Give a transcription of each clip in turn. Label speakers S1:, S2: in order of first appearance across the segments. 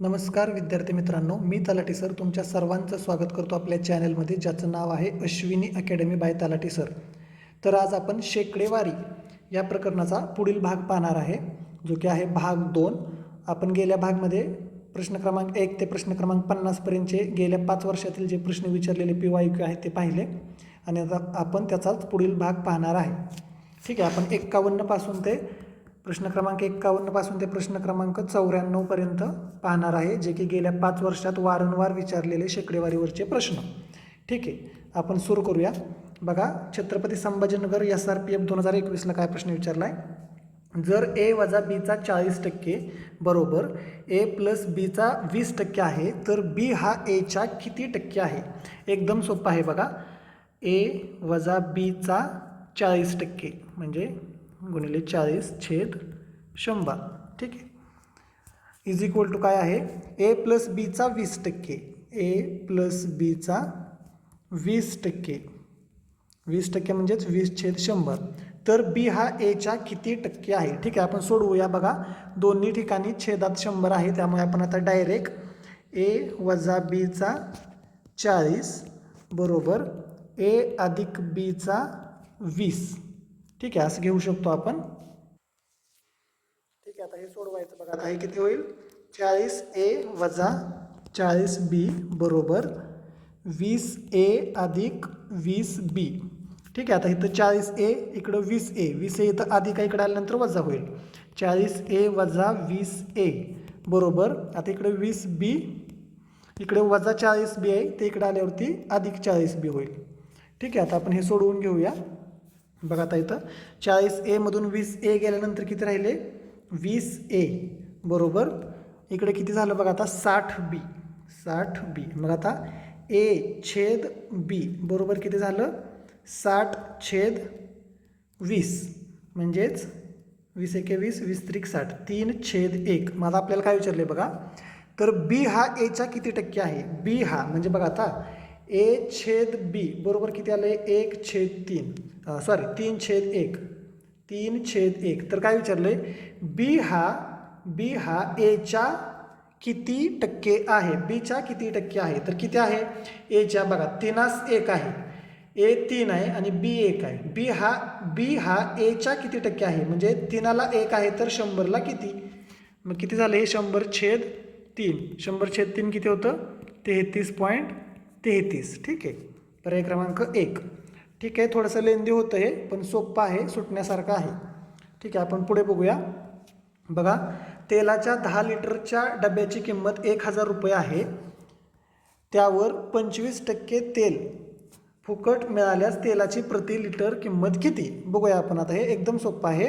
S1: नमस्कार विद्यार्थी मित्रांनो, मी तलाठी सर तुमच्या सर्वांचं स्वागत करतो आपल्या चॅनलमध्ये, ज्याचं नाव आहे अश्विनी अकॅडमी बाय तलाठी सर. तर आज आपण शेकडेवारी या प्रकरणाचा पुढील भाग पाहणार आहे, जो की आहे भाग 2. आपण गेल्या भागमध्ये प्रश्न क्रमांक 1 ते प्रश्न क्रमांक 50 पर्यंतचे गेल्या 5 वर्षातील जे प्रश्न विचारलेले PYQ आहेत ते पाहिले आणि आता आपण त्याचाच पुढील भाग पाहणार आहे. ठीक आहे, आपण 51 पासून ते प्रश्न क्रमांक 51 पासून ते प्रश्न क्रमांक 94 पर्यंत पाहणार आहे, जे की गेल्या 5 वर्षात वारंवार विचारलेले शेकडेवारीवरचे प्रश्न. ठीक आहे, आपण सुरू करूया. बघा, छत्रपती संभाजीनगर SRPF 2021ला काय प्रश्न विचारला आहे. जर A वजा B चा 40% बरोबर A प्लस B चा 20% आहे, तर B हा A च्या किती टक्के आहे. एकदम सोपं आहे. बघा, A वजा B चा 40% म्हणजे गुणिले 40/100. ठीक आहे, इज इक्वल टू काय आहे, A प्लस B चा 20%. A प्लस B चा 20%. 20% म्हणजेच 20/100. तर B हा A च्या किती टक्के आहे. ठीक आहे, आपण सोडवूया. बघा, दोन्ही ठिकाणी छेदात 100 आहे, त्यामुळे आपण आता डायरेक्ट A वजा B चा 40 बरोबर A अधिक B चा 20. ठीक आहे, असं घेऊ शकतो आपण. ठीक आहे, आता हे सोडवायचं. बघा, आता हे किती होईल, 40A वजा 40B बरोबर 20A अधिक 20B. ठीक आहे, आता इथं 40A इकडं 20A, 20A इथं अधिक इकडे आल्यानंतर वजा होईल. 40A वजा 20A बरोबर आता इकडे 20B, इकडे वजा 40B आहे, ते इकडे आल्यावरती अधिक 40B होईल. ठीक आहे, आता आपण हे सोडवून घेऊया. बघा, आता इथं 40A मधून 20A गेल्यानंतर किती राहिले, 20A बरोबर इकडे किती झालं. बघा, आता 60B. 60B मग आता A छेद B बरोबर किती झालं, 60/20 म्हणजेच 20 एके 20, 20 त्रिक 60, 3/1. मग आपल्याला काय विचारले. बघा, तर B हा A च्या किती टक्के आहे. B हा म्हणजे बघा, आता A छेद B बरोबर किती आलं, 1/3. सॉरी 3/1. 3/1. तर काय विचारले, B हा A च्या किती टक्के आहे. B च्या किती टक्के आहे, तर किती आहे A च्या. बघा, 3/1 आहे, A 3 आहे आणि B 1 आहे. B हा A च्या किती टक्के आहे, म्हणजे 3ला 1 आहे तर 100ला किती. मग किती झालं हे, 100/3. 100/3 किती होतं, 33.33. ठीक आहे, पर्याय क्रमांक 1. ठीक आहे, थोडंसं लेंदी होतं हे, पण सोपं आहे, सुटण्यासारखं आहे. ठीक आहे, आपण पुढे बघूया. बघा, तेलाच्या 10 लिटरच्या डब्याची किंमत 1000 रुपये आहे. त्यावर 25% तेल फुकट मिळाल्यास तेलाची प्रति लिटर किंमत किती. बघूया आपण आता. हे एकदम सोपं आहे.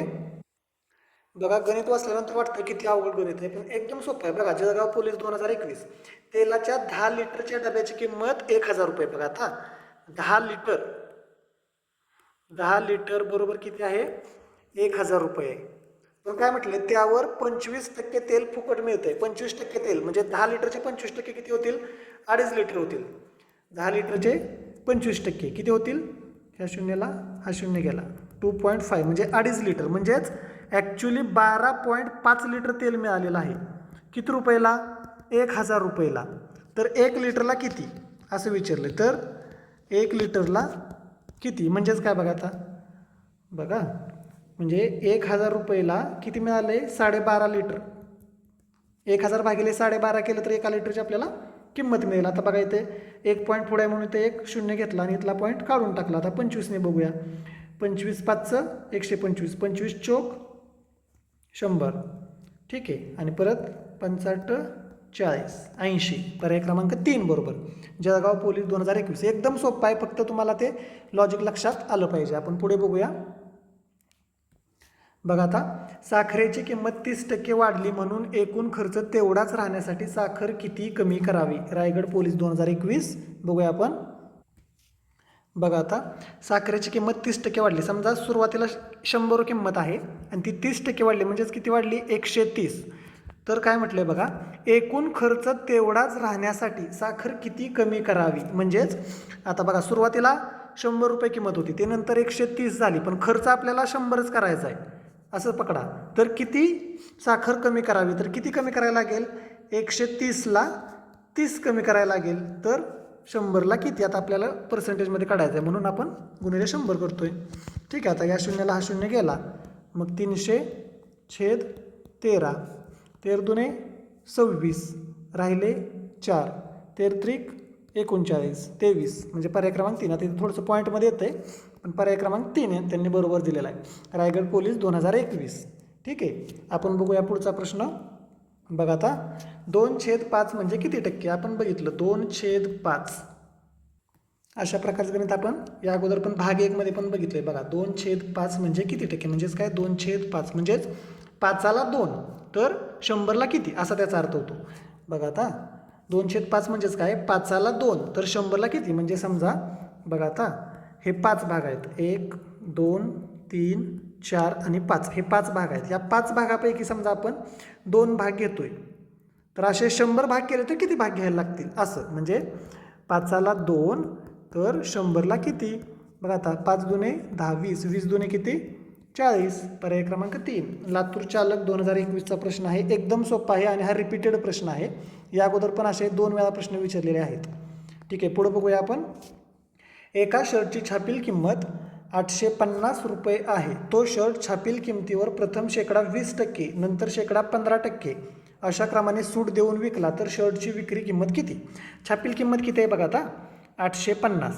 S1: बघा, गणित वाचल्यानंतर वाटतं किती अवघड गणित आहे, पण एकदम सोपं आहे. बघा, जळगाव पोलीस 2021 तेलाच्या 10 लिटरच्या डब्याची किंमत 1000 रुपये. बघा, आता 10 लिटर बरोबर किती आहे, 1000 रुपये. पण काय म्हटले, त्यावर 25% तेल फुकट मिळतंय. 25% तेल म्हणजे 10 लिटरचे 25% किती होतील, 2.5 लिटर होतील. 10 लिटरचे 25% किती होतील, ह्या शून्याला हा शून्य गेला, 2.5 म्हणजे 2.5 लिटर. म्हणजेच ॲक्च्युली 12.5 लिटर तेल मिळालेलं आहे. किती रुपयाला, 1000 रुपयाला. तर 1 लिटरला किती असं विचारलं, तर 1 लिटरला किती म्हणजेच काय. बघा, आता बघा, म्हणजे 1000 रुपयाला किती मिळाले, 12.5 लिटर. 1000 भागिले 12.5 केलं तर 1 लिटरची आपल्याला किंमत मिळेल. आता बघा, इथे 1 पॉईंट पुढे म्हणून इथे 1 शून्य घेतला आणि इथला पॉईंट काढून टाकला. आता 25ने बघूया. 25×5 125, 25 चोक 100. ठीक आहे, आणि परत 65/40 80. पर्याय क्रमांक 3 बरोबर. जळगाव पोलीस 2021. एकदम सोपं आहे, फक्त तुम्हाला ते लॉजिक लक्षात आलं पाहिजे. आपण पुढे बघूया. बघा, आता साखरेची किंमत 30% वाढली म्हणून एकूण खर्च तेवढाच राहण्यासाठी साखर किती कमी करावी. रायगड पोलीस 2021. बघूया आपण. बघा, आता साखरेची किंमत 30% वाढली. समजा सुरुवातीला 100 किंमत आहे आणि ती 30% वाढली, म्हणजेच किती वाढली, 130. तर काय म्हटलंय बघा, एकूण खर्च तेवढाच राहण्यासाठी साखर किती कमी करावी. म्हणजेच आता बघा, सुरुवातीला 100 रुपये किंमत होती, ते नंतर 130 झाली, पण खर्च आपल्याला 100च करायचा आहे असं पकडा. तर किती साखर कमी करावी, तर किती कमी करायला लागेल, 130ला 30 कमी करायला लागेल तर 100ला किती, आता आपल्याला पर्सेंटेजमध्ये काढायचं आहे म्हणून आपण गुणिले 100 करतोय. ठीक आहे, आता या शून्याला हा शून्य गेला, मग 300/13, 13 26, राहिले 4, 13 39, 23, म्हणजे पर्याय क्रमांक 3. आता इथे थोडंसं पॉईंटमध्ये येतं आहे पण पर्याय क्रमांक 3 आहे, त्यांनी बरोबर दिलेला आहे. रायगड पोलीस 2021. ठीक आहे, आपण बघूया पुढचा प्रश्न. बघा आता 2/5 म्हणजे किती टक्के, आपण बघितलं 2/5. अशा प्रकारचं गणित आपण या अगोदर पण भाग 1 मध्ये पण बघितलंय. बघा 2/5 म्हणजे किती टक्के, म्हणजेच काय 2/5 म्हणजेच 5ला 2 तर 100ला किती असा त्याचा अर्थ होतो. बघा आता 2/5 म्हणजेच काय 5ला 2 तर 100ला किती, म्हणजे समजा बघा आता हे 5 भाग आहेत, 1 2 3 4 आणि 5, हे 5 भाग आहेत. या 5 भागापैकी समजा आपण 2 भाग घेतोय तर असे 100 भाग केले तर किती भाग घ्यायला लागतील असं, म्हणजे 5ला 2 तर 100ला किती. बघा आता 5 दुने 10 20, 20 दुने किती 40, पर्याय क्रमांक 3. लातूर चालक 2021चा प्रश्न आहे, एकदम सोपा आहे आणि हा रिपीटेड प्रश्न आहे. या अगोदर पण असे 2 वेळा प्रश्न विचारलेले आहेत. ठीक आहे, पुढे बघूया आपण. एका शर्टची छापील किंमत 850 रुपये आहे. तो शर्ट छापील किमतीवर प्रथम 20%, नंतर 15% अशा क्रमाने सूट देऊन विकला तर शर्टची विक्री किंमत किती. छापील किंमत किती आहे बघा आता 850,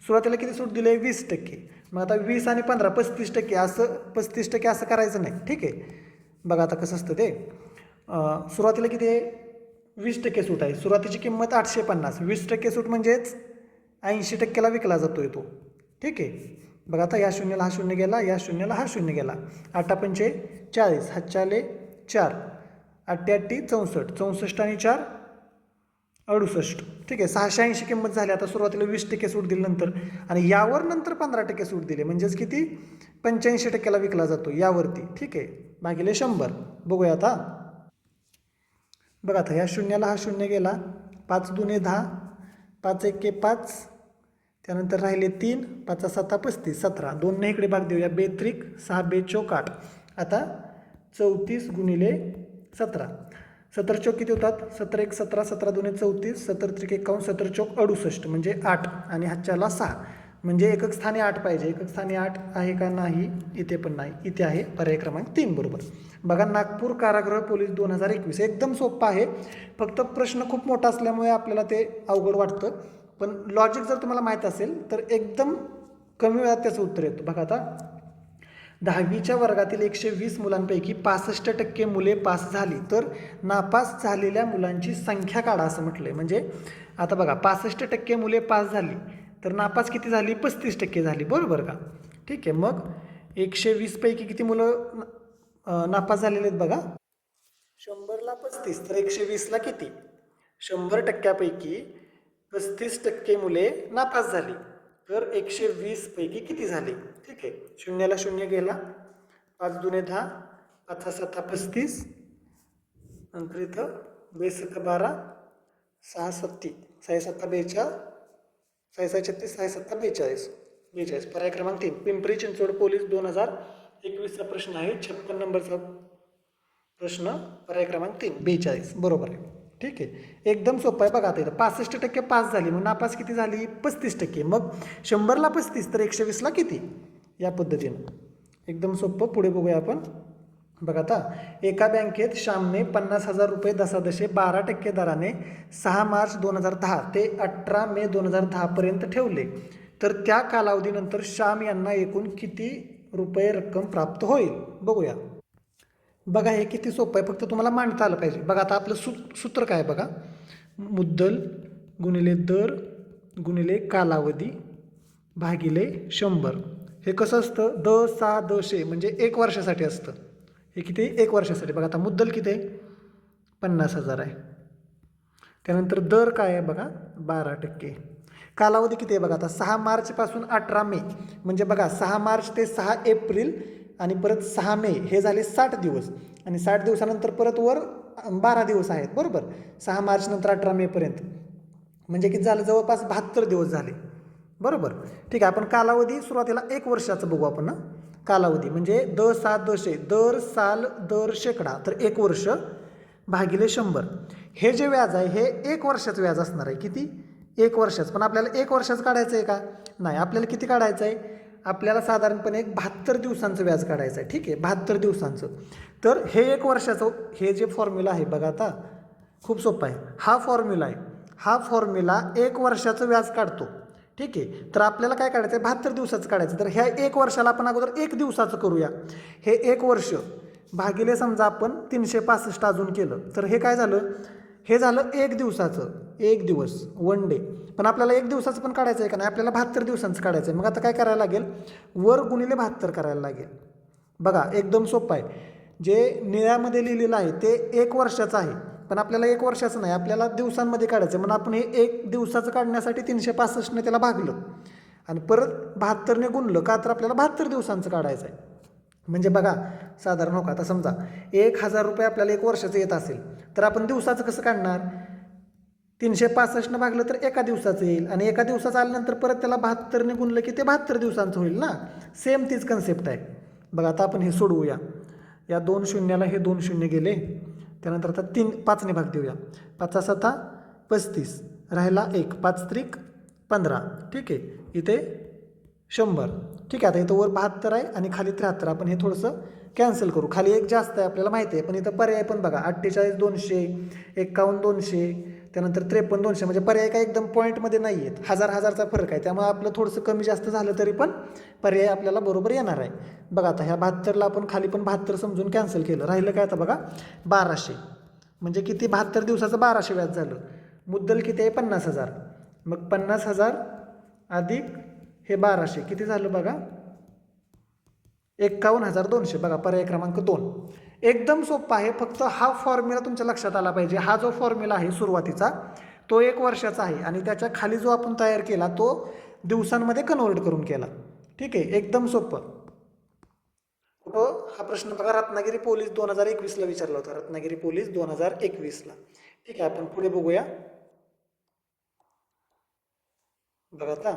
S1: सुरुवातीला किती सूट दिले 20%. मग आता 20 आणि 15 35%, असं 35% असं करायचं नाही. ठीक आहे, बघा आता कसं असतं ते. सुरुवातीला किती आहे 20% सूट आहे, सुरुवातीची किंमत 850, 20% सूट म्हणजेच 80%ला विकला जातोय तो. ठीक आहे, बघा आता या शून्याला हा शून्य गेला, या शून्याला हा शून्य गेला. 8 पंचे 40, हातच्याले 4, 8 8 64, 64 आणि 4 68. ठीक आहे, 680 किंमत झाली. आता सुरुवातीला 20% सूट दिल्यानंतर आणि यावर नंतर 15% सूट दिले म्हणजेच किती 85%ला विकला जातो यावरती. ठीक आहे, भागिले 100. बघूया आता. बघा आता या शून्याला हा शून्य गेला, 5 दुने 10, 5 1 5, त्यानंतर राहिले 3, 5 7 35, 17, 2 ने इकडे भाग देऊया, 2 त्रिक 6 2 चौक 8. आता 34 गुणिले 17, 17 चौक किती होतात 17 1 17, 17 2 34, 17 त्रिक 51, 17 चौक 68 म्हणजे 8 आणि हातच्याला 6, म्हणजे एकक स्थानी 8 पाहिजे. एकक स्थानी 8 आहे का नाही, इथे पण नाही, इथे आहे, पर्याय क्रमांक 3 बरोबर. बघा नागपूर कारागृह पोलीस 2021 एकदम सोपं आहे, फक्त प्रश्न खूप मोठा असल्यामुळे आपल्याला ते अवघड वाटतं, पण लॉजिक जर तुम्हाला माहीत असेल तर एकदम कमी वेळात त्याचं उत्तर येतं. बघा आता 10वीच्या वर्गातील 120 मुलांपैकी 65% मुले पास झाली तर नापास झालेल्या मुलांची संख्या काढा असं म्हटलंय. म्हणजे आता बघा 65% मुले पास झाली तर नापास किती झाली 35% झाली, बरोबर का. ठीक आहे, मग 120 पैकी किती मुलं नापास झालेले आहेत बघा, 100ला 35 तर 120ला किती 100%पैकी 35% मुले नापास झाली तर 120 पैकी किती झाले. ठीक आहे, शून्याला शून्य गेला, 5 दुने 10, 5 7 35, नंतर इथं 2 7 12, 6 7 6 7 42, 6 6 36, 6 7 42, 42, पर्याय क्रमांक 3. पिंपरी चिंचवड पोलीस 2021चा प्रश्न आहे, 56 नंबरचा प्रश्न, पर्याय क्रमांक 3 42 बरोबर आहे. ठीक आहे, एकदम सोपं आहे. बघा आता इथं 65% पास झाली, मग नापास किती झाली 35%, मग 100ला 35 तर 120ला किती, या पद्धतीनं एकदम सोपं. पुढे बघूया आपण. बघा आता एका बँकेत श्यामने 50,000 रुपये दशादशे 12% दराने 6 मार्च 2010 ते 18 मे 2010 पर्यंत ठेवले तर त्या कालावधीनंतर श्याम यांना एकूण किती रुपये रक्कम प्राप्त होईल. बघूया. बघा हे किती सोपं आहे, फक्त तुम्हाला मांडता आलं पाहिजे. बघा आता आपलं सूत्र काय बघा, मुद्दल गुणिले दर गुणिले कालावधी भागिले 100. हे कसं असतं द सा दशे म्हणजे 1 वर्षासाठी असतं. हे किती 1 वर्षासाठी. बघा आता मुद्दल किती आहे 50,000 आहे, त्यानंतर दर काय आहे बघा 12%, कालावधी किती आहे बघा आता 6 मार्चपासून 18 मे म्हणजे बघा 6 मार्च ते 6 एप्रिल आणि परत 6 मे हे झाले 60 दिवस आणि 60 दिवसानंतर परत वर 12 दिवस आहेत, बरोबर. 6 मार्च नंतर 18 मे पर्यंत म्हणजे किती झालं जवळपास 72 दिवस झाले, बरोबर. ठीक आहे, आपण कालावधी सुरुवातीला 1 वर्षाचं बघू आपण ना. कालावधी म्हणजे द सा दशे दर साल दर शेकडा तर 1 वर्ष भागिले 100. हे जे व्याज आहे हे 1 वर्षाचं व्याज असणार आहे. किती? 1 वर्षाचं. पण आपल्याला 1 वर्षाचं काढायचं आहे का? नाही. आपल्याला किती काढायचं आहे? आपल्याला साधारणपणे एक 72 दिवसांचं व्याज काढायचं आहे. ठीक आहे, 72 दिवसांचं. तर हे 1 वर्षाचं, हे जे फॉर्म्युला आहे बघा, आता खूप सोपं आहे. हा फॉर्म्युला आहे. हा फॉर्म्युला 1 वर्षाचं व्याज काढतो. ठीक आहे, तर आपल्याला काय काढायचं आहे? 72 दिवसाचं काढायचं. तर ह्या 1 वर्षाला आपण अगोदर 1 दिवसाचं करूया. हे 1 वर्ष भागिले समजा आपण 365 अजून केलं तर हे काय झालं? हे झालं 1 दिवसाचं, 1 दिवस, 1 डे. पण आपल्याला 1 दिवसाचं पण काढायचं आहे का नाही? आपल्याला 72 दिवसांचं काढायचं आहे. मग आता काय करायला लागेल? वर गुणिले 72 करायला लागेल. बघा एकदम सोपं आहे. जे निळ्यामध्ये लिहिलेलं आहे ते 1 वर्षाचं आहे, पण आपल्याला 1 वर्षाचं नाही, आपल्याला दिवसांमध्ये काढायचं आहे. म्हणून आपण हे 1 दिवसाचं काढण्यासाठी 365ने त्याला भागलं आणि परत 72ने गुणलं का, तर आपल्याला 72 दिवसांचं काढायचं आहे. म्हणजे बघा साधारण हो का, आता समजा 1000 रुपये आपल्याला 1 वर्षाचं येत असेल तर आपण दिवसाचं कसं काढणार? 365ने भागलं तर एका दिवसाचं येईल आणि एका दिवसाचं आल्यानंतर परत त्याला 72ने गुणलं की ते 72 दिवसांचं होईल ना. सेम तीच कन्सेप्ट आहे. बघा आता आपण हे सोडवूया. या 2 शून्याला हे 2 शून्य गेले, त्यानंतर आता 5ने भाग देऊया. 5 7 35, राहिला 1, 5 त्रिक 15. ठीक आहे, इथे 100. ठीक आहे, आता इथं वर 72 आहे आणि खाली 73. आपण हे थोडंसं कॅन्सल करू. खाली एक जास्त आहे आपल्याला माहिती आहे, पण इथं पर्याय पण बघा 48 200, 51 200, त्यानंतर 53 200. म्हणजे पर्याय काय एकदम पॉईंटमध्ये नाही आहेत, हजारचा फरक आहे. त्यामुळे आपलं थोडंसं कमी जास्त झालं तरी पण पर्याय आपल्याला बरोबर येणार आहे. बघा आता ह्या 72ला आपण खाली पण 72 समजून कॅन्सल केलं. राहिलं काय आता बघा 1200. म्हणजे किती? 72 दिवसाचं 1200 व्याज झालं. मुद्दल किती आहे? 50,000. मग 50,000 अधिक हे 1200 किती झालं बघा? 51,200. बघा पर्याय क्रमांक 2. एकदम सोपं आहे. फक्त हा फॉर्म्युला तुमच्या लक्षात आला पाहिजे. हा जो फॉर्म्युला आहे सुरुवातीचा तो 1 वर्षाचा आहे आणि त्याच्या खाली जो आपण तयार केला तो दिवसांमध्ये कन्वर्ट करून केला. ठीक आहे, एकदम सोपं. हा प्रश्न बघा रत्नागिरी पोलीस 2021ला विचारला होता. रत्नागिरी पोलीस 2021ला. ठीक आहे, आपण पुढे बघूया. बघा आता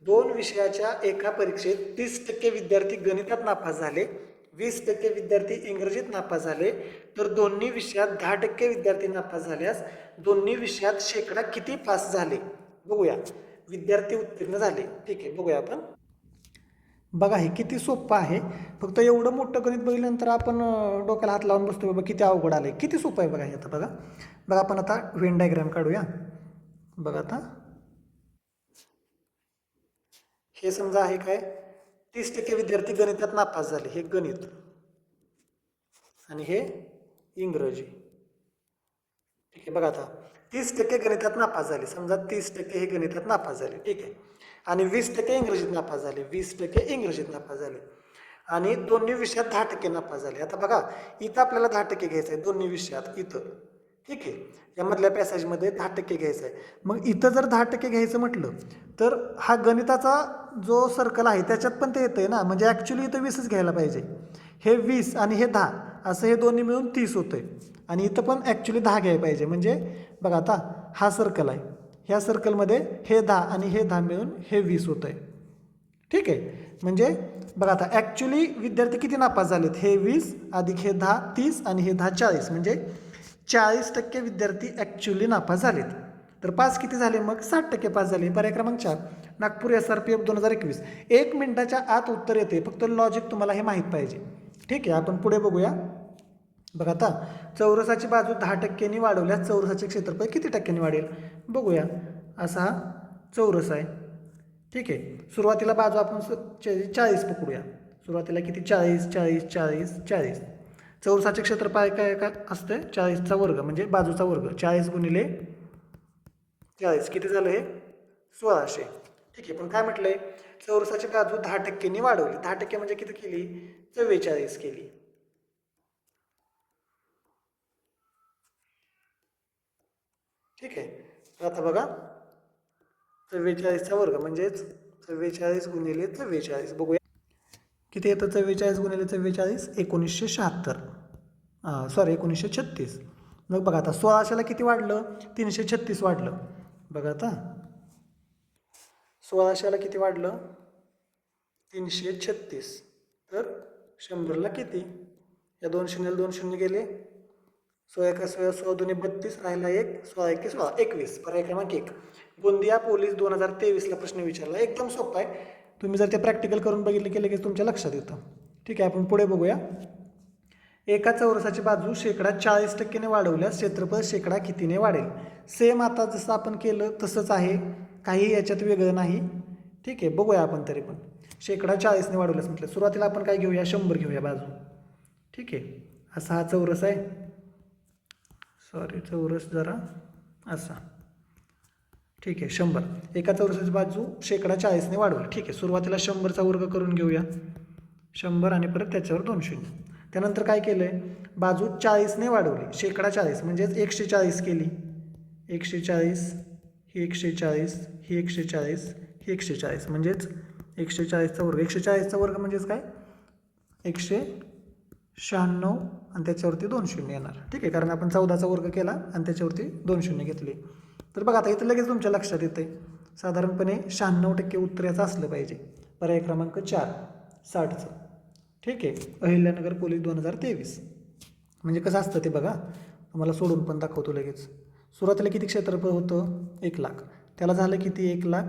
S1: 2 विषयाच्या एका परीक्षेत 30% विद्यार्थी गणितात नापास झाले, 20% विद्यार्थी इंग्रजीत नापास झाले, तर दोन्ही विषयात 10% विद्यार्थी नापास झाल्यास दोन्ही विषयात शेकडा किती पास झाले? बघूया. विद्यार्थी उत्तीर्ण झाले. ठीक आहे, बघूया आपण. बघा हे किती सोपं आहे. फक्त एवढं मोठं गणित बघितल्यानंतर आपण डोक्याला हात लावून बसतो, बाबा किती अवघड आलंय. किती सोपं आहे बघा हे. आता बघा बघा आपण आता व्हेन डायग्राम काढूया. बघा आता हे समजा आहे काय? 30% विद्यार्थी गणितात नापास झाले. हे गणित आणि हे इंग्रजी. ठीक आहे, बघा आता 30% गणितात नापास झाले. समजा 30% हे गणितात नापास झाले. ठीक आहे, आणि 20% इंग्रजीत नापास झाले. 20% इंग्रजीत नापास झाले आणि दोन्ही विषयात 10% नापास झाले. आता बघा इथं आपल्याला 10% घ्यायचं आहे दोन्ही विषयात इथं. ठीक आहे, यामधल्या पॅसेजमध्ये 10% घ्यायचं आहे. मग इथं जर 10% घ्यायचं म्हटलं तर हा गणिताचा जो सर्कल आहे त्याच्यात पण ते येतं आहे ना. म्हणजे ॲक्च्युली इथं 20च घ्यायला पाहिजे. हे 20 आणि हे 10 असं हे दोन्ही मिळून 30 होतं आहे आणि इथं पण ॲक्च्युली 10 घ्यायला पाहिजे. म्हणजे बघा आता हा सर्कल आहे, ह्या सर्कलमध्ये हे 10 आणि हे 10 मिळून हे 20 होतं आहे. ठीक आहे, म्हणजे बघा आता ॲक्च्युली विद्यार्थी किती नापास झालेत? हे 20 अधिक हे 10 30 आणि हे 10 40. म्हणजे 40% विद्यार्थी ॲक्च्युली नापास झालेत. तर पास किती झाले? मग 60% पास झाले. पर्याय क्रमांक 4 नागपूर SRPF 2021. 1 मिनिटाच्या आत उत्तर येते, फक्त लॉजिक तुम्हाला हे माहीत पाहिजे. ठीक आहे, आपण पुढे बघूया. बघा आता चौरसाची बाजू 10%नी वाढवल्यास चौरसाचे क्षेत्रफळ किती टक्क्यांनी वाढेल? बघूया. असा हा चौरस आहे. ठीक आहे, सुरुवातीला बाजू आपण 40 पकडूया. सुरुवातीला किती? 40 40 40 40. चौरसाचे क्षेत्रफळ काय काय असतं? 40चा वर्ग म्हणजे बाजूचा वर्ग. 40 गुणिले 40 किती झालं? हे 1600. ठीक आहे, पण काय म्हटलंय? चौरसाची बाजू 10%नी वाढवली. 10% म्हणजे किती केली? 44 केली. ठीक आहे, आता बघा 44चा वर्ग म्हणजेच 44 गुणिले 44. बघूया किती येतं. 44 गुणिले 44 1976. सॉरी 1936. मग बघा आता 1600ला किती वाढलं? 336 वाढलं. बघा आता 1600ला किती वाढलं? 336. तर 100ला किती? या 2 शून्याला 2 शून्य गेले, सोळा दोन्ही 32, राहिला 1, 16 एके 16, 21. पर्याय क्रमांक 1. गोंदिया पोलीस 2023ला प्रश्न विचारला. एकदम सोपा आहे. तुम्ही जर ते प्रॅक्टिकल करून बघितले की लगेच तुमच्या लक्षात येतं. ठीक आहे, आपण पुढे बघूया. एका चौरसाची बाजू 40% वाढवल्यास क्षेत्रफळ कितीने वाढेल? सेम आता जसं आपण केलं तसंच आहे, काही याच्यात वेगळं नाही. ठीक आहे, बघूया आपण तरी पण. 40% वाढवल्यास म्हटलं, सुरुवातीला आपण काय घेऊया, 100 घेऊया बाजू. ठीक आहे, असा हा चौरस आहे. चौरस जरा असा. ठीक आहे, 100. एका चौरसाची बाजू 40%ने वाढवली. ठीक आहे, सुरुवातीला 100चा वर्ग करून घेऊया, 100 आणि परत त्याच्यावर 2 शून्य. त्यानंतर काय केलं आहे, बाजू 40ने वाढवली, 40% म्हणजेच 140 केली. 140, ही 140, ही 140, ही 140, म्हणजेच 140चा वर्ग. 140चा वर्ग म्हणजेच काय, 196 आणि त्याच्यावरती 2 शून्य येणार. ठीक आहे, कारण आपण 14चा वर्ग केला आणि त्याच्यावरती 2 शून्य घेतले. तर बघा आता इथं लगेच तुमच्या लक्षात येते, साधारणपणे 96% उत्तर याचं असलं पाहिजे. पर्याय क्रमांक 4, 60चं. ठीक आहे, अहिल्यानगर पोलीस 2023. म्हणजे कसं असतं ते बघा, तुम्हाला सोडून पण दाखवतो लगेच. सुरुवातीला किती क्षेत्रफळ होतं, 1 लाख. त्याला झालं किती, 1 लाख,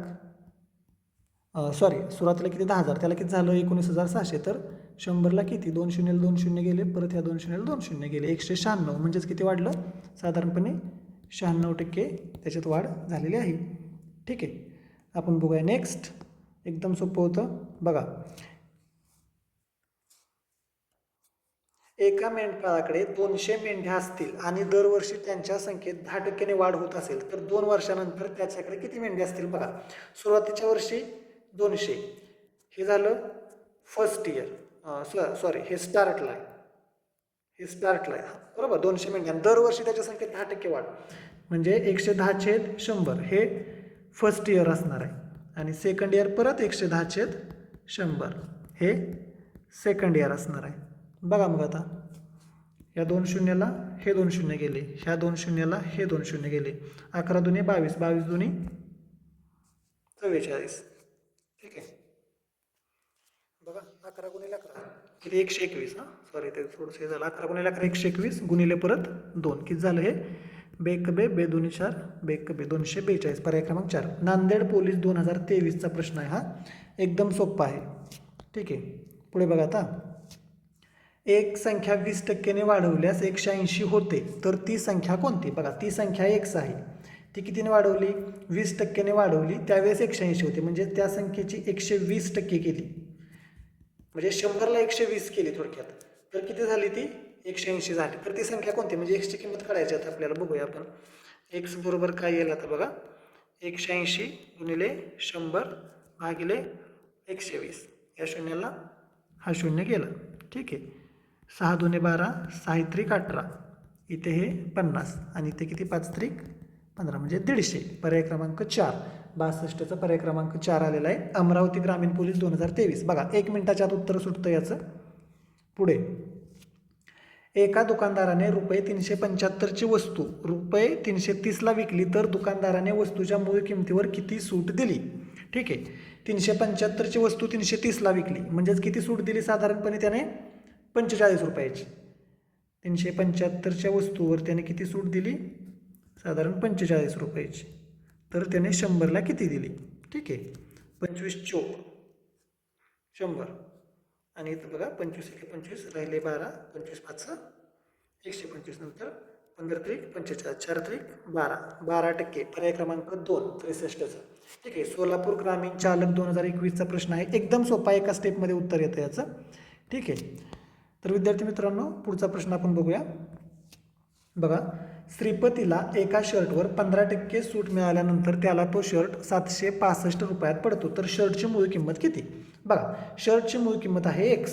S1: सुरुवातीला किती, 10,000. त्याला किती झालं, 19,600. तर 100ला किती, 2 शून्याला 2 शून्य गेले, परत ह्या 2 शून्याला 2 शून्य गेले, 196. म्हणजेच किती वाढलं, साधारणपणे 96% त्याच्यात वाढ झालेली आहे. ठीक आहे, आपण बघूया नेक्स्ट. एकदम सोपं होतं बघा. एका मेंढपाळाकडे 200 मेंढ्या असतील आणि दरवर्षी त्यांच्या संख्येत 10%ने वाढ होत असेल तर 2 वर्षानंतर त्याच्याकडे किती मेंढ्या असतील बघा. सुरुवातीच्या वर्षी 200, हे झालं फर्स्ट इयर, हे स्टार्टला आहे, बरोबर. 200 मेंढ्या, दरवर्षी त्याच्या संख्येत 10% वाढ, म्हणजे 110/100 हे फर्स्ट इयर असणार आहे. आणि सेकंड इयर परत 110/100 हे सेकंड इयर असणार आहे. बघा मग आता, या 2 शून्याला हे 2 शून्य गेले, ह्या 2 शून्याला हे 2 शून्य गेले. 11 दुनी 22, 22 दुनी 44. ठीक आहे, बघा 11 गुणिले 11 किती, 121. ते थोडंसं हे झालं. 11 गुणिले 11 121 गुणिले परत 2 किती झालं, हे बेक बे 2 4 बेक बे 242. पर्याय क्रमांक 4. नांदेड पोलीस 2023चा प्रश्न आहे हा, एकदम सोपा आहे. ठीक आहे, पुढे बघा आता. एक संख्या 20%ने वाढवल्यास 180 होते, तर ती संख्या कोणती? बघा, ती संख्या x आहे, ती कितीने वाढवली, 20%ने वाढवली, त्यावेळेस 180 होते. म्हणजे त्या संख्येची 120% केली, म्हणजे 100ला 120 केली थोडक्यात, तर किती झाली ती, 180 झाली. तर ती संख्या कोणती, म्हणजे एक्सची किंमत काढायची आता आपल्याला. बघूया आपण, एक्स बरोबर काय येईल आता बघा, 180 गुणिले 100 भागिले 120. या शून्याला हा शून्य गेला. ठीक आहे, 6 दुने 12, 6 त्रिक 18, इथे हे 50 आणि इथे किती, 5 त्रिक 15, म्हणजे 150. पर्याय क्रमांक 4, 62चा पर्याय क्रमांक 4 आलेला आहे. अमरावती ग्रामीण पोलीस 2023. बघा, 1 मिनिटाच्या आत उत्तर सुटतं याचं. पुढे, एका दुकानदाराने ₹375ची वस्तू ₹330ला विकली, तर दुकानदाराने वस्तूच्या मूळ किमतीवर किती सूट दिली? ठीक आहे, 375ची वस्तू 330ला विकली, म्हणजेच किती सूट दिली, साधारणपणे त्याने 45 रुपयाची. 375च्या वस्तूवर त्याने किती सूट दिली, साधारण 45 रुपयाची. तर त्याने 100ला किती दिली? ठीक आहे, 25 चोक 100 आणि इथं बघा 25 एके 25, राहिले 12, 25 5 125, नंतर 15 त्रिक 45, 4 त्रिक 12, 12%. पर्याय क्रमांक 2, 63चा. ठीक आहे, सोलापूर ग्रामीण चालक 2021चा प्रश्न आहे, एकदम सोपा, एका स्टेपमध्ये उत्तर येतं याचं. ठीक आहे, तर विद्यार्थी मित्रांनो, पुढचा प्रश्न आपण बघूया. बघा, श्रीपतीला एका शर्टवर 15% सूट मिळाल्यानंतर त्याला तो शर्ट 765 रुपयात पडतो, तर शर्टची मूळ किंमत किती? बघा, शर्टची मूळ किंमत आहे x,